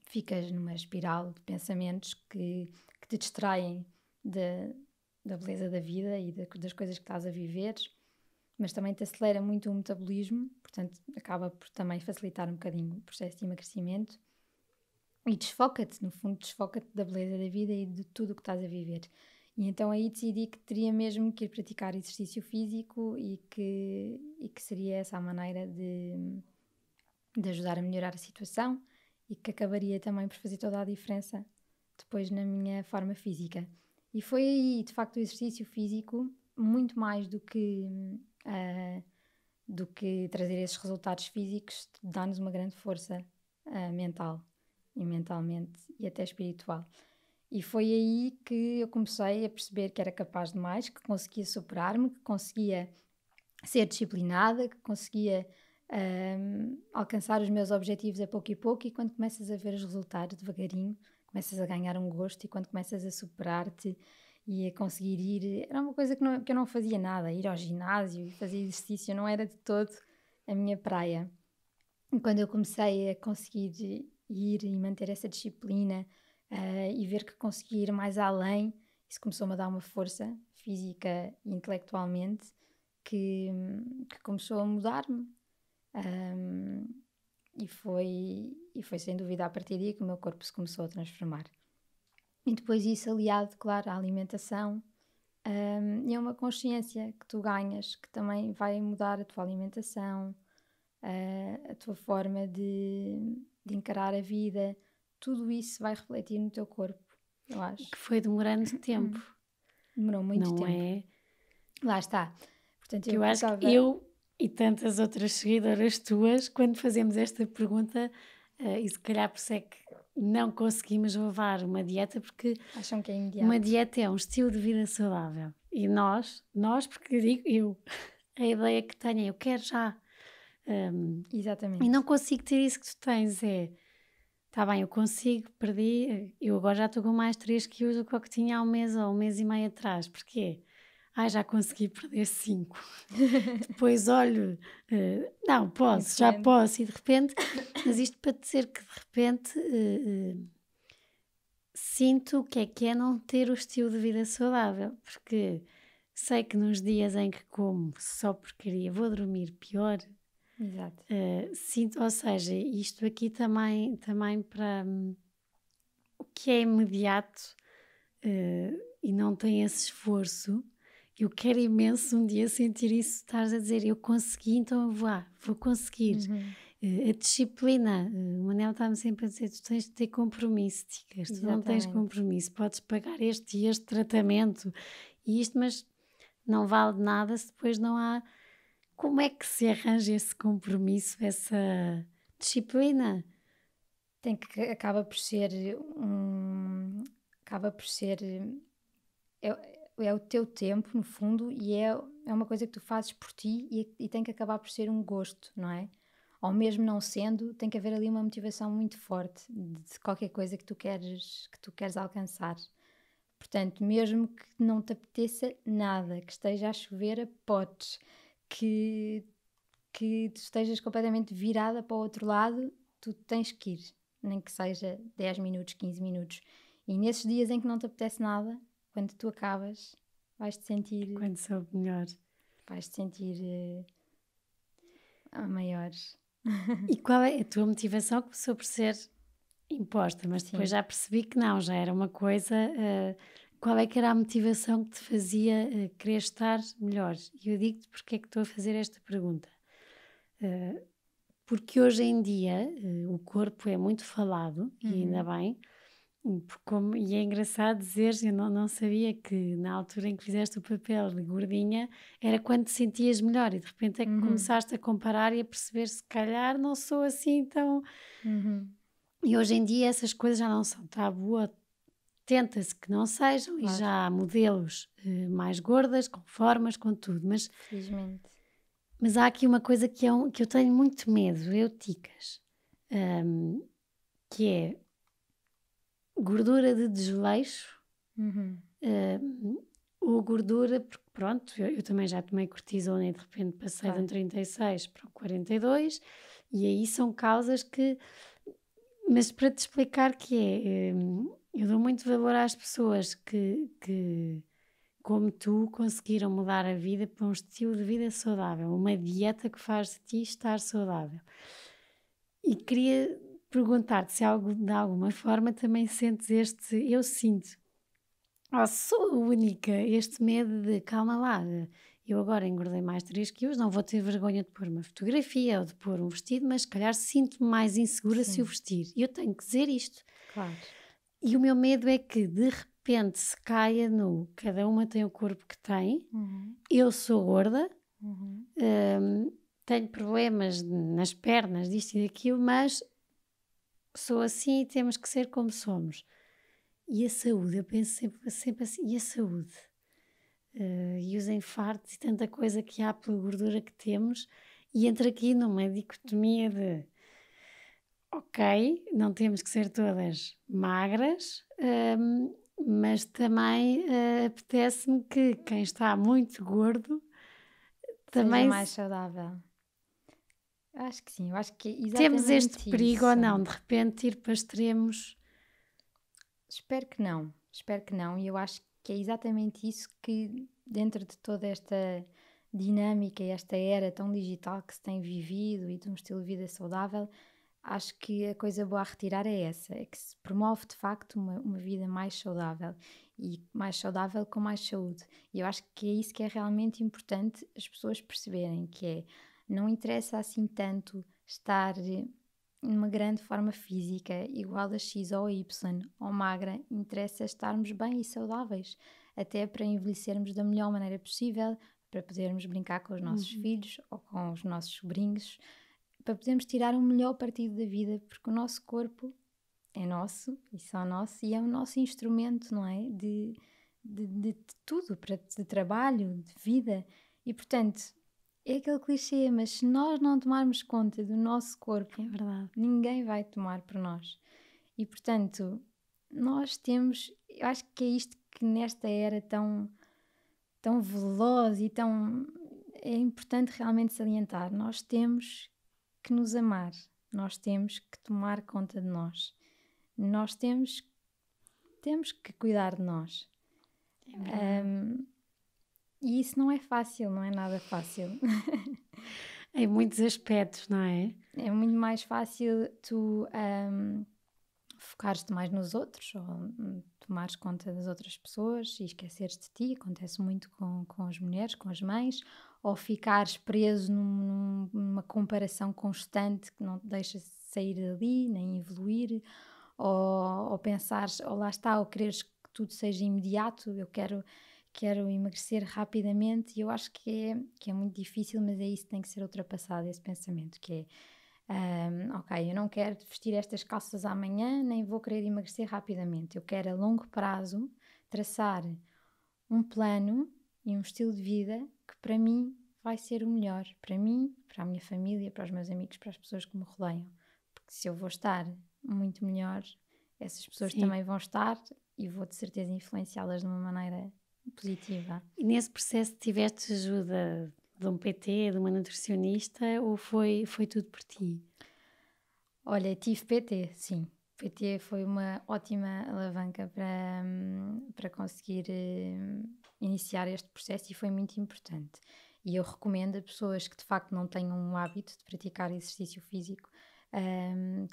ficas numa espiral de pensamentos que te distraem da beleza da vida e das coisas que estás a viver, mas também te acelera muito o metabolismo, portanto acaba por também facilitar um bocadinho o processo de emagrecimento e desfoca-te, no fundo desfoca-te da beleza da vida e de tudo o que estás a viver. E então aí decidi que teria mesmo que ir praticar exercício físico e que seria essa a maneira de ajudar a melhorar a situação e que acabaria também por fazer toda a diferença depois na minha forma física. E foi aí, de facto, o exercício físico, muito mais do que trazer esses resultados físicos, dá-nos uma grande força mental e mentalmente e até espiritual. E foi aí que eu comecei a perceber que era capaz de mais, que conseguia superar-me, que conseguia ser disciplinada, que conseguia alcançar os meus objetivos a pouco, e quando começas a ver os resultados devagarinho, começas a ganhar um gosto, e quando começas a superar-te e a conseguir ir, era uma coisa que eu não fazia nada, ir ao ginásio e fazer exercício não era de todo a minha praia. E quando eu comecei a conseguir ir e manter essa disciplina e ver que conseguia ir mais além, isso começou-me a dar uma força física e intelectualmente que começou a mudar-me. E foi sem dúvida a partir daí que o meu corpo se começou a transformar. E depois isso aliado, claro, à alimentação, e é uma consciência que tu ganhas, que também vai mudar a tua alimentação, a tua forma de encarar a vida, tudo isso vai refletir no teu corpo, eu acho. Que foi demorando tempo. Demorou muito não tempo. É? Lá está. Portanto, Eu acho que eu e tantas outras seguidoras tuas, quando fazemos esta pergunta, e se calhar por isso é que não conseguimos levar uma dieta, porque acham que é imediato. uma dieta é um estilo de vida saudável. E nós porque digo eu, a ideia que tenho é eu quero já. Exatamente. E não consigo ter isso que tu tens, está bem, eu consigo, perdi, eu agora já estou com mais 3 quilos do que o que tinha há um mês ou um mês e meio atrás. Porquê? Já consegui perder 5. Depois olho, não, posso, já posso, e de repente, mas isto para dizer que de repente sinto o que é não ter o estilo de vida saudável, porque sei que nos dias em que como só porcaria vou dormir pior. Exato. Sinto, ou seja, isto aqui também para o que é imediato e não tem esse esforço. Eu quero imenso um dia sentir isso, estás a dizer, eu consegui, então eu vou conseguir. A disciplina, o Manel está-me sempre a dizer, tu tens de ter compromisso, ticas, tu não tens compromisso, podes pagar este e este tratamento e isto, mas não vale de nada se depois não há. Como é que se arranja esse compromisso, essa disciplina? Acaba por ser é o teu tempo, no fundo, e é uma coisa que tu fazes por ti e tem que acabar por ser um gosto, não é? Ou mesmo não sendo, tem que haver ali uma motivação muito forte de qualquer coisa que tu queres alcançar. Portanto, mesmo que não te apeteça nada, que esteja a chover a potes, que tu estejas completamente virada para o outro lado, tu tens que ir, nem que seja 10 minutos, 15 minutos. E nesses dias em que não te apetece nada, quando tu acabas, vais-te sentir... Quando soube melhor. Vais-te sentir a maior. E qual é a tua motivação? Começou por ser imposta, mas depois já percebi que não, já era uma coisa... qual é que era a motivação que te fazia querer estar melhor? E eu digo-te porque é que estou a fazer esta pergunta. porque hoje em dia o corpo é muito falado, e ainda bem, e é engraçado dizer, eu não sabia que na altura em que fizeste o papel de gordinha era quando te sentias melhor e de repente é que começaste a comparar e a perceber se calhar não sou assim tão... E hoje em dia essas coisas já não são tabu, tenta-se que não sejam, e Claro. já há modelos mais gordas, com formas, com tudo, Felizmente. mas há aqui uma coisa que eu tenho muito medo, eu, Ticas, que é gordura de desleixo, ou gordura, porque pronto, eu também já tomei cortisona e de repente passei de um 36 para um 42, e aí são causas que... Mas para te explicar que eu dou muito valor às pessoas que, como tu, conseguiram mudar a vida para um estilo de vida saudável, uma dieta que faz de ti estar saudável. E queria perguntar-te se de alguma forma também sentes eu sinto, sou a única, este medo de, calma lá, eu agora engordei mais 3 quilos, não vou ter vergonha de pôr uma fotografia ou de pôr um vestido, mas se calhar sinto-me mais insegura se o vestir. E eu tenho que dizer isto. Claro. E o meu medo é que de repente se caia no cada uma tem o corpo que tem, eu sou gorda, tenho problemas nas pernas, disto e daquilo, mas sou assim e temos que ser como somos. E a saúde, eu penso sempre assim, e a saúde? E os infartos e tanta coisa que há pela gordura que temos, e entra aqui numa dicotomia de ok, não temos que ser todas magras, mas também apetece-me que quem está muito gordo também Seja mais saudável. Eu acho que sim, eu acho que é temos este exatamente perigo isso. ou não, de repente ir para extremos. Espero que não, e eu acho que é exatamente isso que, dentro de toda esta dinâmica e esta era tão digital que se tem vivido e de um estilo de vida saudável, acho que a coisa boa a retirar é essa, é que se promove de facto uma vida mais saudável, e mais saudável com mais saúde. E eu acho que é isso que é realmente importante as pessoas perceberem, que é, não interessa assim tanto estar numa grande forma física, igual a X ou a Y, ou magra, interessa estarmos bem e saudáveis, até para envelhecermos da melhor maneira possível, para podermos brincar com os nossos filhos ou com os nossos sobrinhos, para podermos tirar o melhor partido da vida, porque o nosso corpo é nosso e só nosso, e é o nosso instrumento, não é? De tudo, de trabalho, de vida, e portanto... É aquele clichê, mas se nós não tomarmos conta do nosso corpo, É verdade. ninguém vai tomar por nós. E portanto, nós temos, eu acho que é isto que nesta era tão veloz e tão, é importante realmente salientar. Nós temos que nos amar, nós temos que tomar conta de nós, nós temos que cuidar de nós. E isso não é fácil, não é nada fácil. Em muitos aspectos, não é? É muito mais fácil tu focares-te mais nos outros, ou tomares conta das outras pessoas e esqueceres de ti. Acontece muito com as mulheres, com as mães, ou ficares preso numa comparação constante que não te deixa sair dali, nem evoluir, ou pensares, ou lá está, ou quereres que tudo seja imediato. Eu quero emagrecer rapidamente, e eu acho que é muito difícil, mas é isso que tem que ser ultrapassado, esse pensamento, que é, ok, eu não quero vestir estas calças amanhã, nem vou querer emagrecer rapidamente, eu quero a longo prazo traçar um plano e um estilo de vida que para mim vai ser o melhor, para mim, para a minha família, para os meus amigos, para as pessoas que me rodeiam, porque se eu vou estar muito melhor, essas pessoas também vão estar, e vou de certeza influenciá-las de uma maneira positiva. E nesse processo tiveste ajuda de um PT, de uma nutricionista, ou foi tudo por ti? Olha, tive PT, sim. PT foi uma ótima alavanca para conseguir iniciar este processo, e foi muito importante. E eu recomendo a pessoas que de facto não tenham um hábito de praticar exercício físico,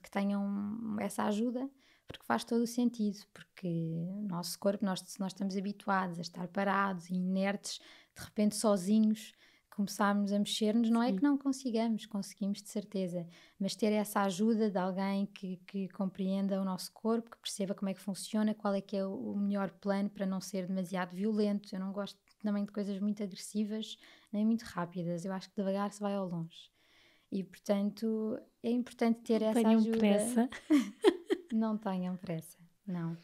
que tenham essa ajuda, porque faz todo o sentido, porque o nosso corpo, se nós estamos habituados a estar parados e inertes, de repente sozinhos, começarmos a mexer-nos, não é que não consigamos, conseguimos de certeza, mas ter essa ajuda de alguém que compreenda o nosso corpo, que perceba como é que funciona, qual é que é o melhor plano para não ser demasiado violento. Eu não gosto também de coisas muito agressivas, nem muito rápidas, eu acho que devagar se vai ao longe. E, portanto, é importante ter essa Tenham ajuda. pressa. Não tenham pressa, não.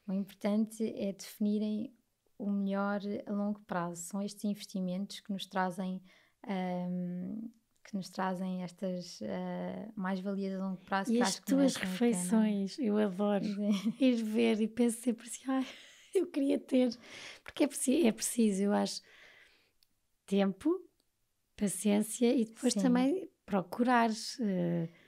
O importante é definirem o melhor a longo prazo. São estes investimentos que nos trazem, estas mais-valias a longo prazo, E que as acho que tuas merecem a pena. refeições, eu adoro Sim. ir ver e penso sempre assim, ai, eu queria ter, porque é preciso, eu acho, tempo, paciência e depois Sim. também procurar.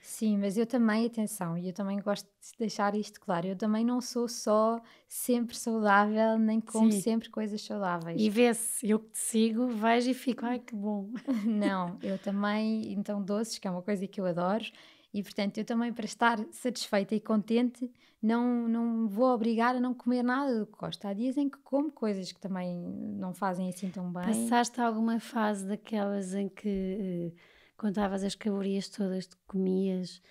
Sim, mas eu também, atenção, e eu também gosto de deixar isto claro, eu também não sou só sempre saudável, nem como Sim, sempre coisas e saudáveis. vê-se, eu que te sigo, vejo e fico, ai que bom. Não, eu também, então doces, que é uma coisa que eu adoro, e portanto eu também para estar satisfeita e contente não me vou obrigar a não comer nada do que gosto. Há dias em que como coisas que também não fazem assim tão bem. Passaste alguma fase daquelas em que contavas as calorias todas que comias,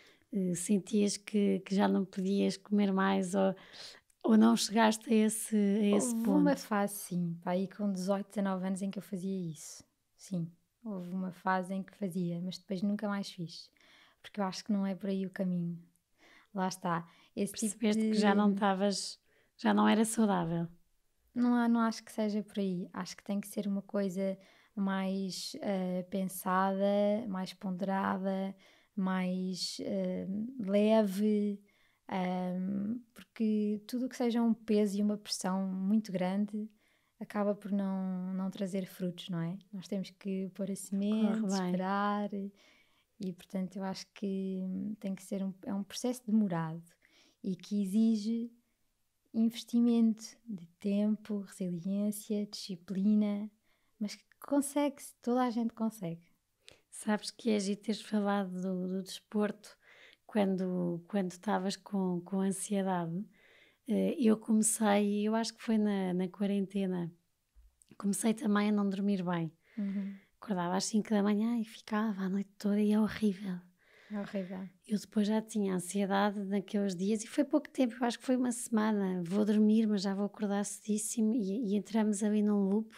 sentias que já não podias comer mais ou não chegaste a esse Houve uma ponto? fase, sim, pá, aí com 18, 19 anos em que eu fazia isso. Sim, houve uma fase em que fazia, mas depois nunca mais fiz, porque eu acho que não é por aí o caminho. Lá está, esse tipo Percebeste que já não de. estavas, já não era saudável. Não acho que seja por aí. Acho que tem que ser uma coisa mais pensada, mais ponderada, mais leve, porque tudo o que seja um peso e uma pressão muito grande acaba por não trazer frutos, não é? Nós temos que pôr a Corre semente, bem. esperar, e portanto eu acho que tem que ser é um processo demorado e que exige investimento de tempo, resiliência, disciplina, mas que consegue-se, toda a gente consegue. Sabes que é giro teres falado do desporto quando estavas com ansiedade. Eu comecei, eu acho que foi na quarentena, comecei também a não dormir bem. Uhum. Acordava às 5 da manhã e ficava a noite toda e é horrível. É horrível. Eu depois já tinha ansiedade naqueles dias e foi pouco tempo, eu acho que foi uma semana. Vou dormir, mas já vou acordar cedíssimo e entramos ali num loop.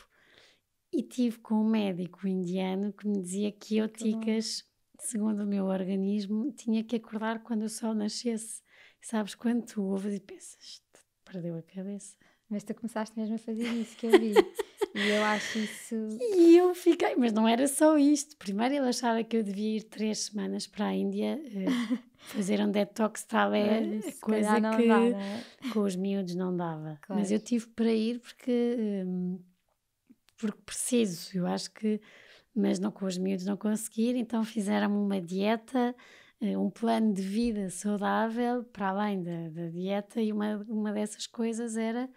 E tive com um médico indiano que me dizia que eu, Que bom. ticas, segundo o meu organismo, tinha que acordar quando o sol nascesse. Sabes, quando tu ouves e pensas, perdeu a cabeça. Mas tu começaste mesmo a fazer isso que eu vi. E eu acho isso. E eu fiquei, mas não era só isto. Primeiro ele achava que eu devia ir 3 semanas para a Índia fazer um detox, tal Mas é a isso se calhar coisa não dá, que não é? com os miúdos não dava. Mas Claro. eu tive para ir porque preciso, eu acho que, mas não com os miúdos não conseguir, então fizeram-me uma dieta, um plano de vida saudável para além da dieta e uma dessas coisas era,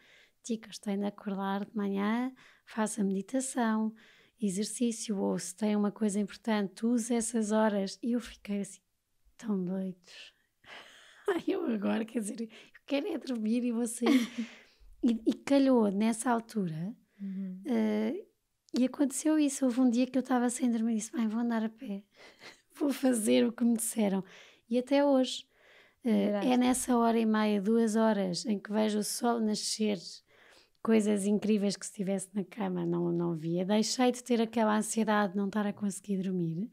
ticas, tem de acordar de manhã, faça meditação, exercício, ou se tem uma coisa importante, use essas horas. E eu fiquei assim, tão doidos. Ai, eu agora, quer dizer, eu quero é dormir e vou sair. E calhou nessa altura. Uhum. E aconteceu isso, houve um dia que eu estava sem dormir e disse, bem, vou andar a pé, vou fazer o que me disseram. E até hoje, é Adoraste. nessa hora e meia, 2 horas, em que vejo o sol nascer, coisas incríveis que se estivesse na cama não via. Deixei de ter aquela ansiedade de não estar a conseguir dormir.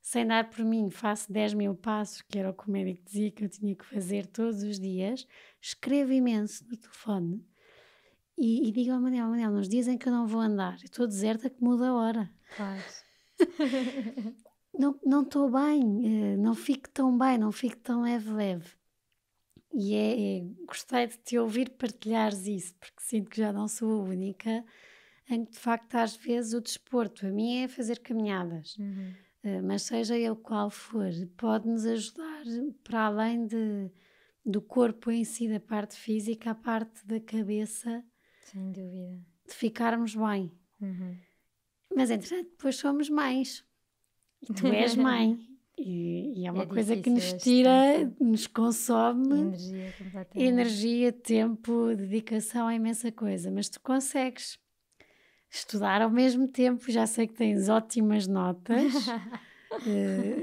Sem dar por mim, faço 10.000 passos, que era o que o médico dizia que eu tinha que fazer todos os dias. Escrevo imenso no telefone. E digo ao Manel, nos dias em que eu não vou andar, eu estou deserta que muda a hora. Claro. Não estou bem, não fico tão bem, não fico tão leve. E gostei de te ouvir partilhares isso, porque sinto que já não sou a única em que de facto às vezes o desporto, a mim é fazer caminhadas, Uhum. mas seja ele qual for, pode-nos ajudar para além do corpo em si, da parte física, a parte da cabeça, Sem dúvida. de ficarmos bem. Uhum. Mas entretanto depois somos mães. E tu és mãe. E é É uma coisa que difícil nos a gestão, tira, sim. nos consome Energia completamente. energia, tempo, dedicação a imensa coisa. Mas tu consegues. estudar ao mesmo tempo. Já sei que tens ótimas notas.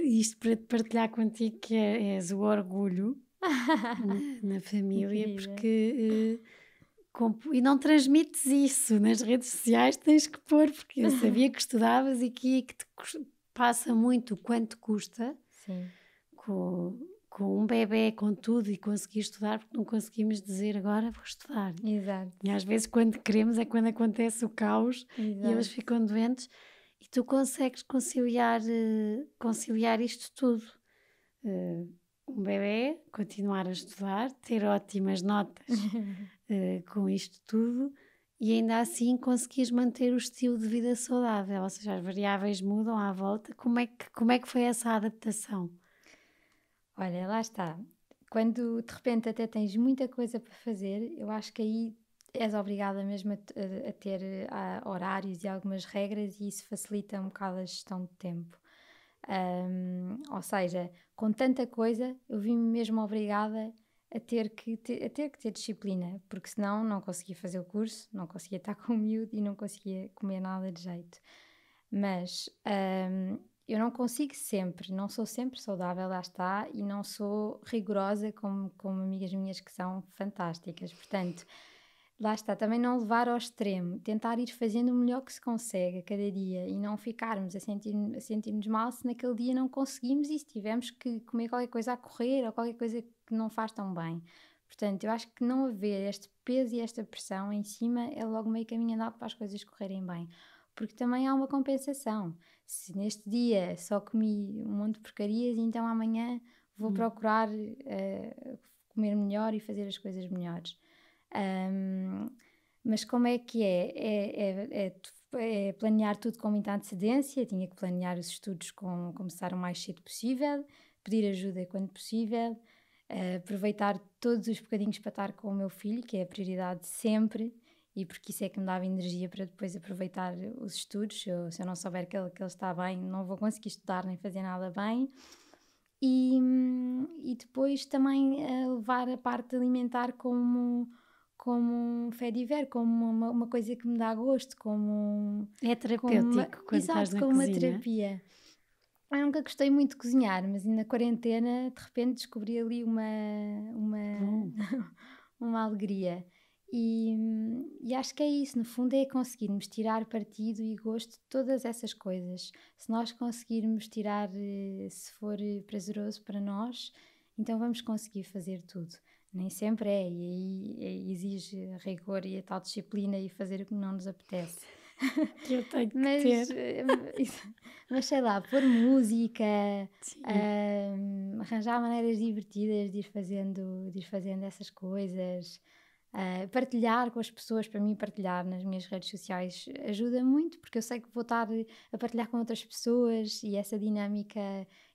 Isto para te partilhar contigo que és o orgulho na família, porque e não transmites isso nas redes sociais, tens que pôr, porque eu sabia que estudavas e que te passa muito o quanto custa. Sim. Com um bebê, com tudo, e conseguir estudar, porque não conseguimos dizer agora vou estudar. Exato. E às vezes quando queremos é quando acontece o caos. Exato. E eles ficam doentes e tu consegues conciliar isto tudo. Um bebê, continuar a estudar, ter ótimas notas com isto tudo e ainda assim conseguires manter o estilo de vida saudável, ou seja, as variáveis mudam à volta. Como é que foi essa adaptação? Olha, lá está. Quando de repente até tens muita coisa para fazer, eu acho que aí és obrigada mesmo a ter horários e algumas regras e isso facilita um bocado a gestão de tempo. Ou seja, com tanta coisa, eu vi-me mesmo obrigada a ter que ter disciplina, porque senão não conseguia fazer o curso, não conseguia estar com o miúdo e não conseguia comer nada de jeito. Mas eu não consigo sempre, não sou sempre saudável, lá está, e não sou rigorosa como amigas minhas que são fantásticas. Portanto, lá está, também não levar ao extremo, tentar ir fazendo o melhor que se consegue a cada dia e não ficarmos a sentir-nos mal se naquele dia não conseguimos e se tivermos que comer qualquer coisa a correr ou qualquer coisa que não faz tão bem. Portanto, eu acho que não haver este peso e esta pressão em cima é logo meio caminho andado para as coisas correrem bem. Porque também há uma compensação. Se neste dia só comi um monte de porcarias, então amanhã vou procurar comer melhor e fazer as coisas melhores. Mas como é que é planear tudo com muita antecedência. Tinha que planear os estudos começar o mais cedo possível, pedir ajuda quando possível, aproveitar todos os bocadinhos para estar com o meu filho, que é a prioridade sempre, e porque isso é que me dava energia para depois aproveitar os estudos. Se eu não souber que ele está bem, não vou conseguir estudar nem fazer nada bem. E depois também levar a parte alimentar como um fait divers, como uma coisa que me dá gosto, É terapêutico quando estás na cozinha. uma terapia. Eu nunca gostei muito de cozinhar, mas na quarentena de repente descobri ali uma alegria. E acho que é isso, no fundo é conseguirmos tirar partido e gosto de todas essas coisas. Se nós conseguirmos tirar, se for prazeroso para nós, então vamos conseguir fazer tudo. Nem sempre é, e aí exige rigor e a tal disciplina e fazer o que não nos apetece. Que eu tenho que ter. Mas sei lá, pôr música, arranjar maneiras divertidas de ir fazendo essas coisas. Partilhar com as pessoas, para mim partilhar nas minhas redes sociais ajuda muito, porque eu sei que vou estar a partilhar com outras pessoas e essa dinâmica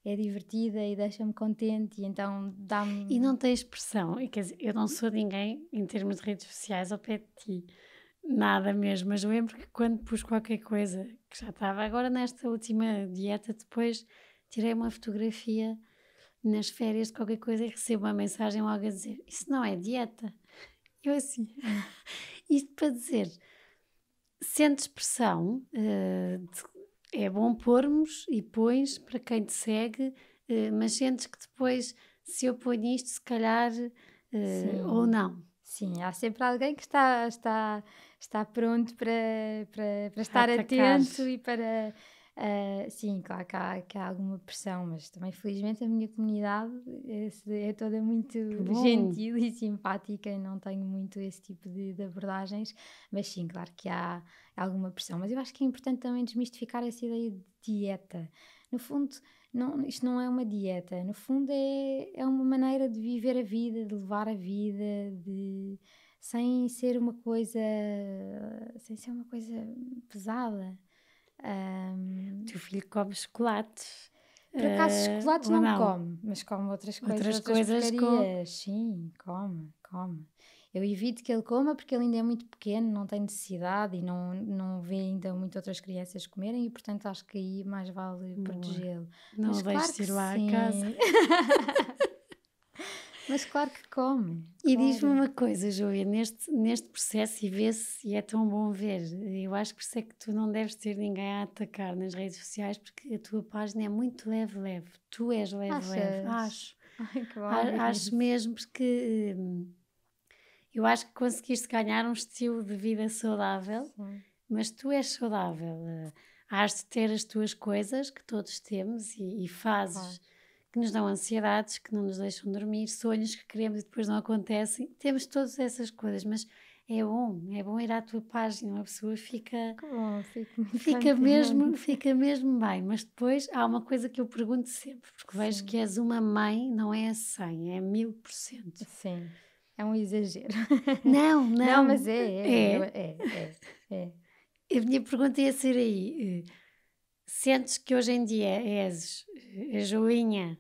é divertida e deixa-me contente e então dá-me... E não tens pressão, e quer dizer, eu não sou ninguém em termos de redes sociais ao pé de ti, nada mesmo, mas lembro que quando pus qualquer coisa, que já estava agora nesta última dieta, depois tirei uma fotografia nas férias de qualquer coisa e recebo uma mensagem logo a dizer, isso não é dieta. Eu assim, isto para dizer, sentes pressão, é bom pormos e pões para quem te segue, mas sentes que depois, se eu ponho isto, se calhar, ou não. Sim, há sempre alguém que está pronto para estar atento e para... sim, claro que há alguma pressão, mas também felizmente a minha comunidade é toda muito gentil e simpática e não tenho muito esse tipo de abordagens, mas sim, claro que há alguma pressão, mas eu acho que é importante também desmistificar essa ideia de dieta. No fundo, isto não é uma dieta, no fundo é uma maneira de viver a vida, de levar a vida, sem ser uma coisa pesada. O teu filho come chocolates. Por acaso chocolates não come, mas come outras coisas porcarias. Sim, come. Eu evito que ele coma porque ele ainda é muito pequeno, não tem necessidade e não vê ainda muitas outras crianças comerem e portanto acho que aí mais vale protegê-lo. Não o deixes ir lá a casa. Mas claro que come. E Claro. diz-me uma coisa, Júlia, neste processo, e vê-se, e é tão bom ver, eu acho que por isso é que tu não deves ter ninguém a atacar nas redes sociais, porque a tua página é muito leve. Tu és leve. Achas? Ai, que bom ouvir Acho isso. mesmo, porque eu acho que conseguiste ganhar um estilo de vida saudável, Sim, mas tu és saudável. Hás de ter as tuas coisas, que todos temos, e claro. fases que nos dão ansiedades, que não nos deixam dormir, sonhos que queremos e depois não acontecem. Temos todas essas coisas, mas é bom ir à tua página, uma pessoa fica, Que bom, fico muito fica mesmo, contente. fica mesmo bem. Mas depois há uma coisa que eu pergunto sempre, porque vejo Sim, que és uma mãe, não é a 100, é 1000%. sim. É um exagero. Não, Não, mas não, é. é. A minha pergunta ia ser aí, sentes que hoje em dia és a Joinha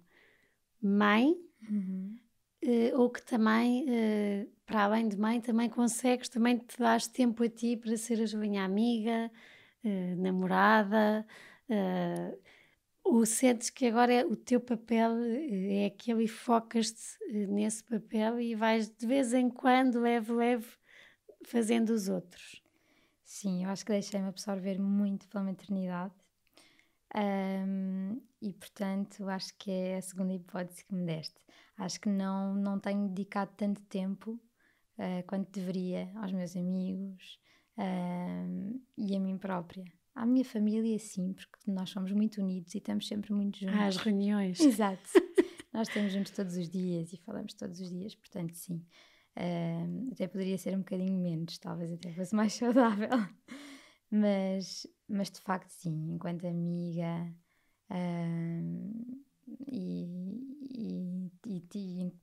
mãe, Uhum. ou que também, para além de mãe, também consegues, também te dás tempo a ti para ser a Joinha amiga, namorada, eh, ou sentes que agora o teu papel, é aquele e focas-te, nesse papel e vais de vez em quando, leve, fazendo os outros? Sim, eu acho que deixei-me absorver muito pela maternidade. E portanto, acho que é a segunda hipótese que me deste. Acho que não tenho dedicado tanto tempo quanto deveria aos meus amigos, e a mim própria. À minha família, sim, porque nós somos muito unidos e estamos sempre muito Às juntos. reuniões. Exato. Nós estamos juntos todos os dias e falamos todos os dias, portanto, sim. Até poderia ser um bocadinho menos, talvez até fosse mais saudável. Mas de facto, sim, enquanto amiga, ahm,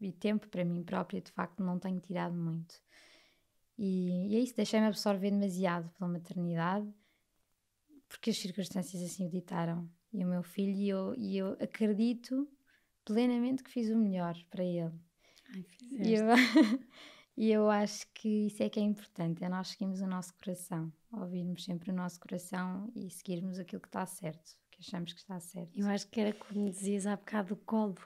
e tempo para mim própria, de facto, não tenho tirado muito. E é isso, deixei-me absorver demasiado pela maternidade, porque as circunstâncias assim o ditaram. E o meu filho, e eu acredito plenamente que fiz o melhor para ele. Ai, E eu, fizeste. e eu acho que isso é que é importante, é nós seguirmos o nosso coração, ouvirmos sempre o nosso coração e seguirmos aquilo que está certo, que achamos que está certo. Eu acho que era como dizias há bocado, o colo.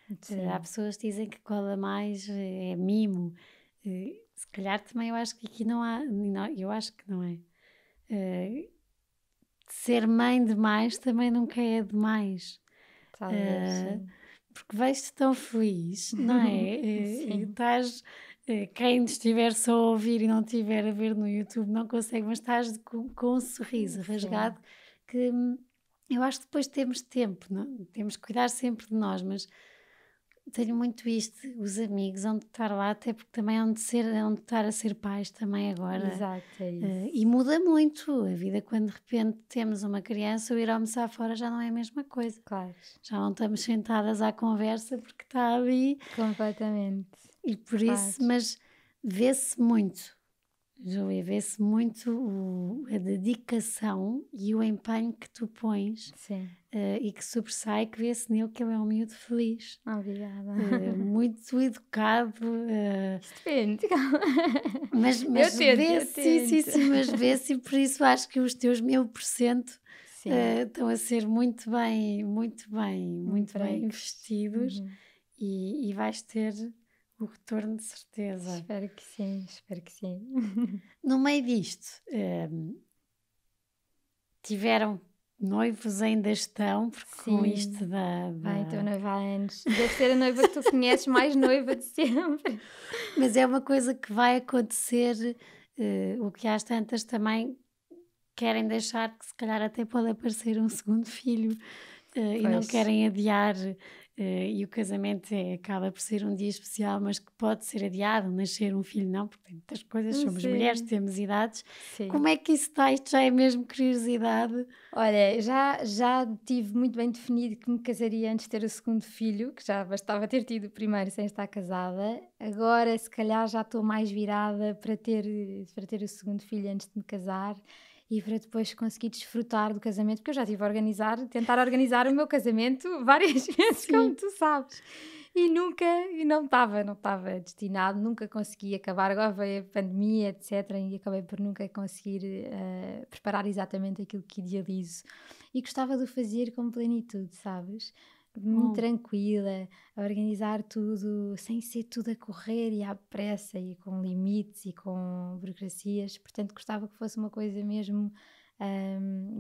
Há Sim, pessoas que dizem que cola mais, é mimo. Se calhar também eu acho que aqui não há, eu acho que não é. Eh, Ser mãe demais também nunca é demais. talvez, Eh, sim. Porque vejo-te tão feliz, não é? Sim, Estás, quem estiver só a ouvir e não estiver a ver no YouTube não consegue, mas estás com um sorriso sim, rasgado que eu acho que depois temos tempo, não? Temos que cuidar sempre de nós, mas tenho muito isto, os amigos hão de estar lá, até porque também hão de estar a ser pais também agora. exato, é E isso. muda muito a vida quando de repente temos uma criança ou ir almoçar fora já não é a mesma coisa. Claro, Já não estamos sentadas à conversa porque está ali completamente, e por claro, isso, mas vê-se muito, Júlia, vê-se muito a dedicação e o empenho que tu pões, sim. e que sobressai, que vê-se nele que ele é um miúdo feliz. Obrigada. Muito educado, Isso depende. mas Eu vê-se, sim, tento. sim, mas vê-se, e por isso acho que os teus 1000%, Sim, estão a ser muito bem empregos. investidos, Uhum. e vais ter o retorno de certeza. Espero que sim, espero que sim. No meio disto, tiveram noivos, ainda estão, porque com isto Sim. da, Ai, estou da- noiva há anos. Deve ser a noiva que tu conheces, mais noiva de sempre. Mas é uma coisa que vai acontecer, o que às tantas também querem deixar, que se calhar até pode aparecer um segundo filho, e não Pois, querem adiar, e o casamento acaba por ser um dia especial, mas que pode ser adiado, nascer um filho não, porque tem muitas coisas, somos mulheres, sim, temos idades. sim. Como é que isso está? Isto já é mesmo curiosidade. Olha, já tive muito bem definido que me casaria antes de ter o segundo filho, que já bastava ter tido o primeiro sem estar casada. Agora, se calhar, já estou mais virada para ter o segundo filho antes de me casar e para depois conseguir desfrutar do casamento, porque eu já estive tentar organizar o meu casamento várias vezes, como Sim, tu sabes. E não estava destinado, nunca consegui acabar. Agora veio a pandemia, etc. E acabei por nunca conseguir preparar exatamente aquilo que idealizo. E gostava de o fazer com plenitude, sabes? muito tranquila, a organizar tudo, sem ser tudo a correr e à pressa e com limites e com burocracias. Portanto, gostava que fosse uma coisa mesmo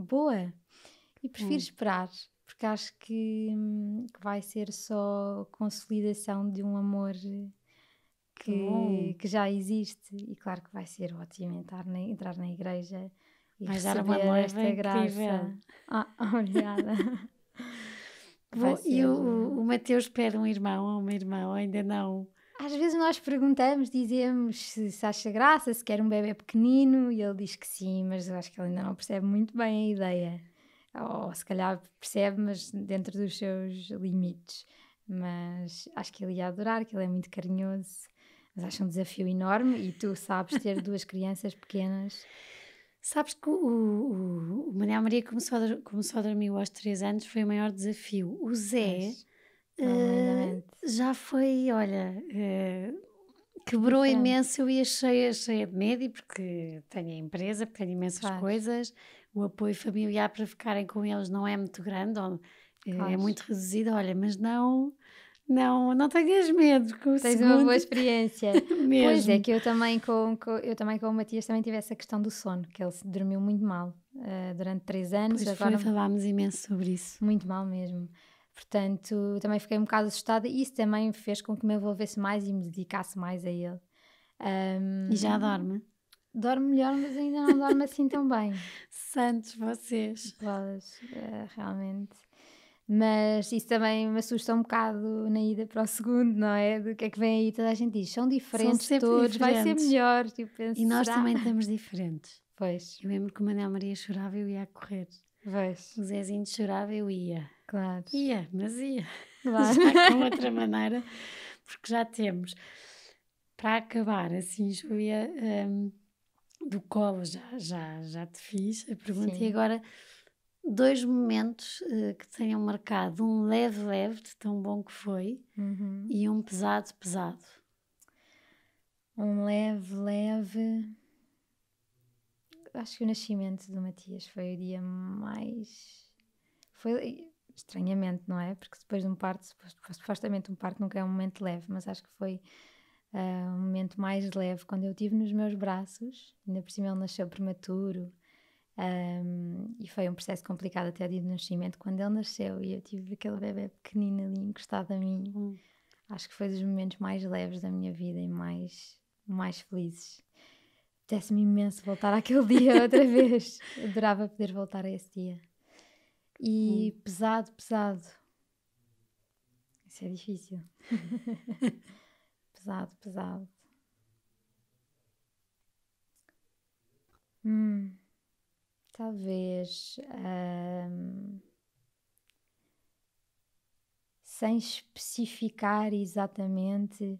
boa. E prefiro esperar, porque acho que vai ser só consolidação de um amor que já existe. E claro que vai ser ótimo entrar na igreja e Vais dar uma receber noiva esta incrível. graça. Obrigada. Vai E ser. o Mateus pede um irmão ou uma irmã, ou ainda não? Às vezes nós perguntamos, dizemos se acha graça, se quer um bebê pequenino, e ele diz que sim, mas eu acho que ele ainda não percebe muito bem a ideia. Ou se calhar percebe, mas dentro dos seus limites. Mas acho que ele ia adorar, que ele é muito carinhoso. Mas acho um desafio enorme e tu sabes ter duas crianças pequenas. Sabes que o Manuel Maria começou a dormir aos 3 anos, foi o maior desafio. O Zé Pois, normalmente. já foi, olha, quebrou Diferente, imenso. Eu ia cheia de medo, porque tenho a empresa, porque tenho imensas claro, coisas. O apoio familiar para ficarem com eles não é muito grande, é claro. muito reduzido. Olha, mas não tenhas medo com o Tens uma boa segundo, experiência. Pois é, mesmo. que eu também com o Matias também tive essa questão do sono, que ele se dormiu muito mal durante 3 anos, Pois agora foi, falámos imenso sobre isso. muito mal mesmo. Portanto, também fiquei um bocado assustada e isso também fez com que me envolvesse mais e me dedicasse mais a ele. E já Ahm, dorme. Dorme melhor, mas ainda não dorme assim tão bem. Santos vocês. Pois, realmente. Mas isso também me assusta um bocado na ida para o segundo, não é? Do que é que vem aí? Toda a gente diz, são São diferentes sempre todos, vai ser diferentes. melhor. Tipo, penso, E nós será? também estamos diferentes. Pois, Eu lembro que o Manuel Maria chorava e eu ia a correr. pois, O Zezinho chorava e eu ia. claro, Mas ia. claro. Já com outra maneira, porque já temos. Para acabar, assim, Júlia, do colo já te fiz a pergunta. E Sim. agora, 2 momentos que tenham marcado. Um leve, de tão bom que foi, Uhum. e um pesado. Um leve. Acho que o nascimento do Matias foi o dia mais. Foi estranhamente, não é? Porque depois de um parto, supostamente um parto nunca é um momento leve, mas acho que foi um momento mais leve quando eu tive nos meus braços. Ainda por cima ele nasceu prematuro e foi um processo complicado até o dia do nascimento. Quando ele nasceu e eu tive aquele bebê pequenino ali encostado a mim, acho que foi dos momentos mais leves da minha vida e mais felizes. Apetece-me imenso voltar àquele dia outra vez. Adorava poder voltar a esse dia. E pesado. Isso é difícil. pesado. Talvez sem especificar exatamente,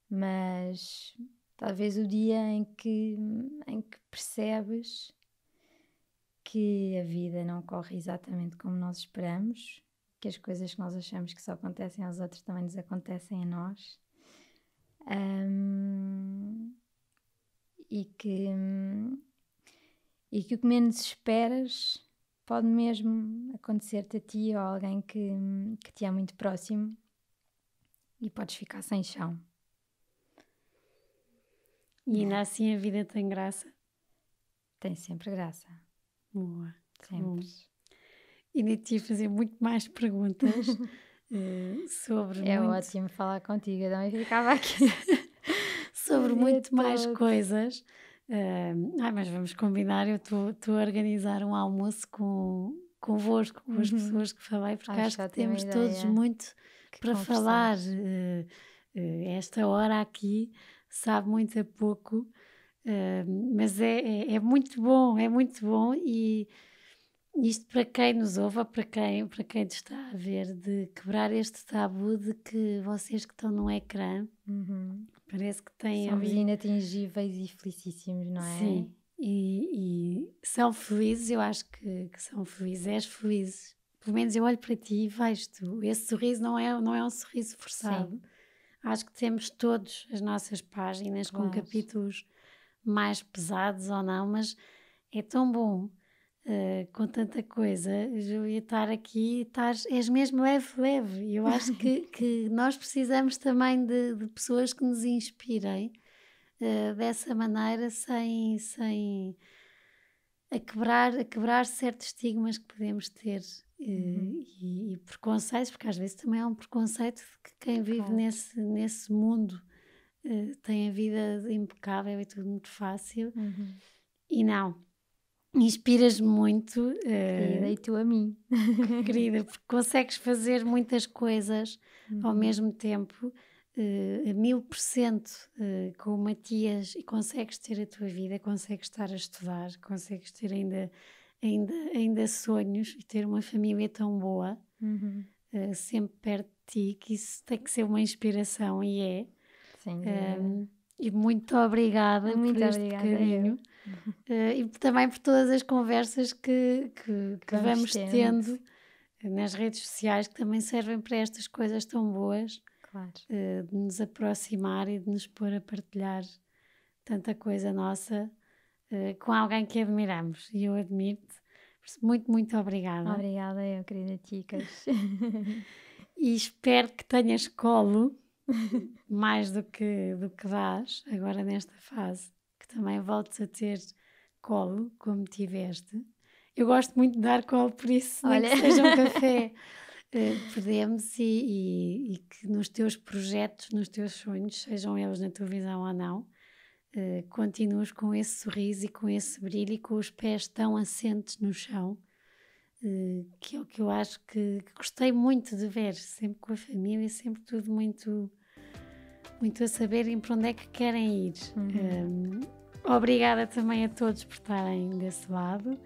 mas talvez o dia em que percebes que a vida não corre exatamente como nós esperamos, que as coisas que nós achamos que só acontecem aos outros também nos acontecem a nós. E que o que menos esperas pode mesmo acontecer-te a ti ou a alguém que te é muito próximo e podes ficar sem chão. E ainda assim a vida tem graça. Tem sempre graça. Boa. Sempre. Ainda te ia fazer muito mais perguntas sobre É ótimo falar contigo, eu também ficava aqui. sobre muito mais coisas. Mas vamos combinar, eu estou a organizar um almoço convosco, com as pessoas que falei, porque acho que temos todos muito para falar. Esta hora aqui sabe muito a pouco, mas é muito bom, e isto para quem nos ouve, ou para quem te está a ver, de quebrar este tabu de que vocês que estão no ecrã, parece que têm somos inatingíveis e felicíssimos, não é? Sim, e são felizes, eu acho que são felizes, és feliz. Pelo menos eu olho para ti e vejo-te. Esse sorriso não é um sorriso forçado. Sim. Acho que temos todos as nossas páginas com capítulos mais pesados ou não, mas é tão bom com tanta coisa, Júlia, estar aqui, és mesmo leve. E eu acho que nós precisamos também de pessoas que nos inspirem dessa maneira, sem a quebrar certos estigmas que podemos ter e preconceitos, porque às vezes também há um preconceito de que quem vive nesse mundo tem a vida impecável e tudo muito fácil. E não, inspiras-me muito. Querida, e tu a mim. Querida, porque consegues fazer muitas coisas ao mesmo tempo, a 1000% com o Matias, e consegues ter a tua vida, consegues estar a estudar, consegues ter ainda sonhos e ter uma família tão boa, sempre perto de ti, que isso tem que ser uma inspiração e é. Sim, e muito obrigada por este bocadinho. E também por todas as conversas que vamos tendo nas redes sociais, que também servem para estas coisas tão boas, de nos aproximar e de nos pôr a partilhar tanta coisa nossa com alguém que admiramos, e eu admiro-te. Muito obrigada. Obrigada eu, querida Ticas. E espero que tenhas colo mais do que dás agora nesta fase, que também voltes a ter colo como tiveste. Eu gosto muito de dar colo, por isso nem que seja um café podemos, e que nos teus projetos, nos teus sonhos, sejam eles na tua visão ou não, continues com esse sorriso e com esse brilho e com os pés tão assentes no chão, que é o que eu acho que gostei muito de ver, sempre com a família, sempre tudo muito a saberem para onde é que querem ir. Obrigada também a todos por estarem desse lado.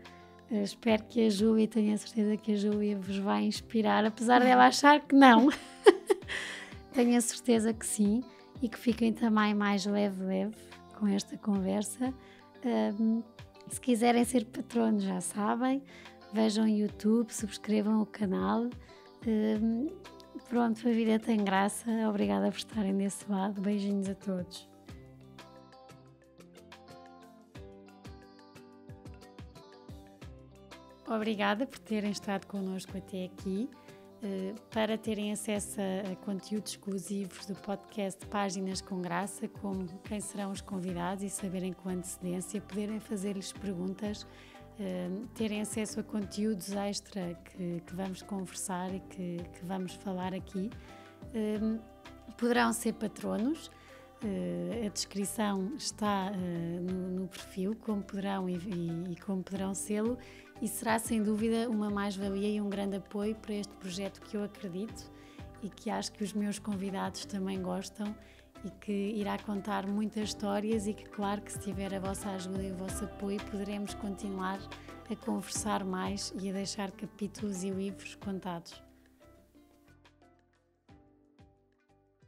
Espero que a Júlia, tenho a certeza que a Júlia vos vai inspirar, apesar dela achar que não. Tenho a certeza que sim, e que fiquem também mais leve com esta conversa. Se quiserem ser patronos, já sabem, vejam o YouTube, subscrevam o canal. Pronto, a vida tem graça. Obrigada por estarem desse lado. Beijinhos a todos. Obrigada por terem estado connosco até aqui. Para terem acesso a conteúdos exclusivos do podcast Páginas com Graça, como quem serão os convidados e saberem com antecedência, poderem fazer-lhes perguntas, terem acesso a conteúdos extra que vamos conversar e que vamos falar aqui, poderão ser patronos. A descrição está no perfil, como poderão e como poderão sê-lo, e será sem dúvida uma mais-valia e um grande apoio para este projeto que eu acredito e que acho que os meus convidados também gostam, e que irá contar muitas histórias, e que, claro, que se tiver a vossa ajuda e o vosso apoio, poderemos continuar a conversar mais e a deixar capítulos e livros contados.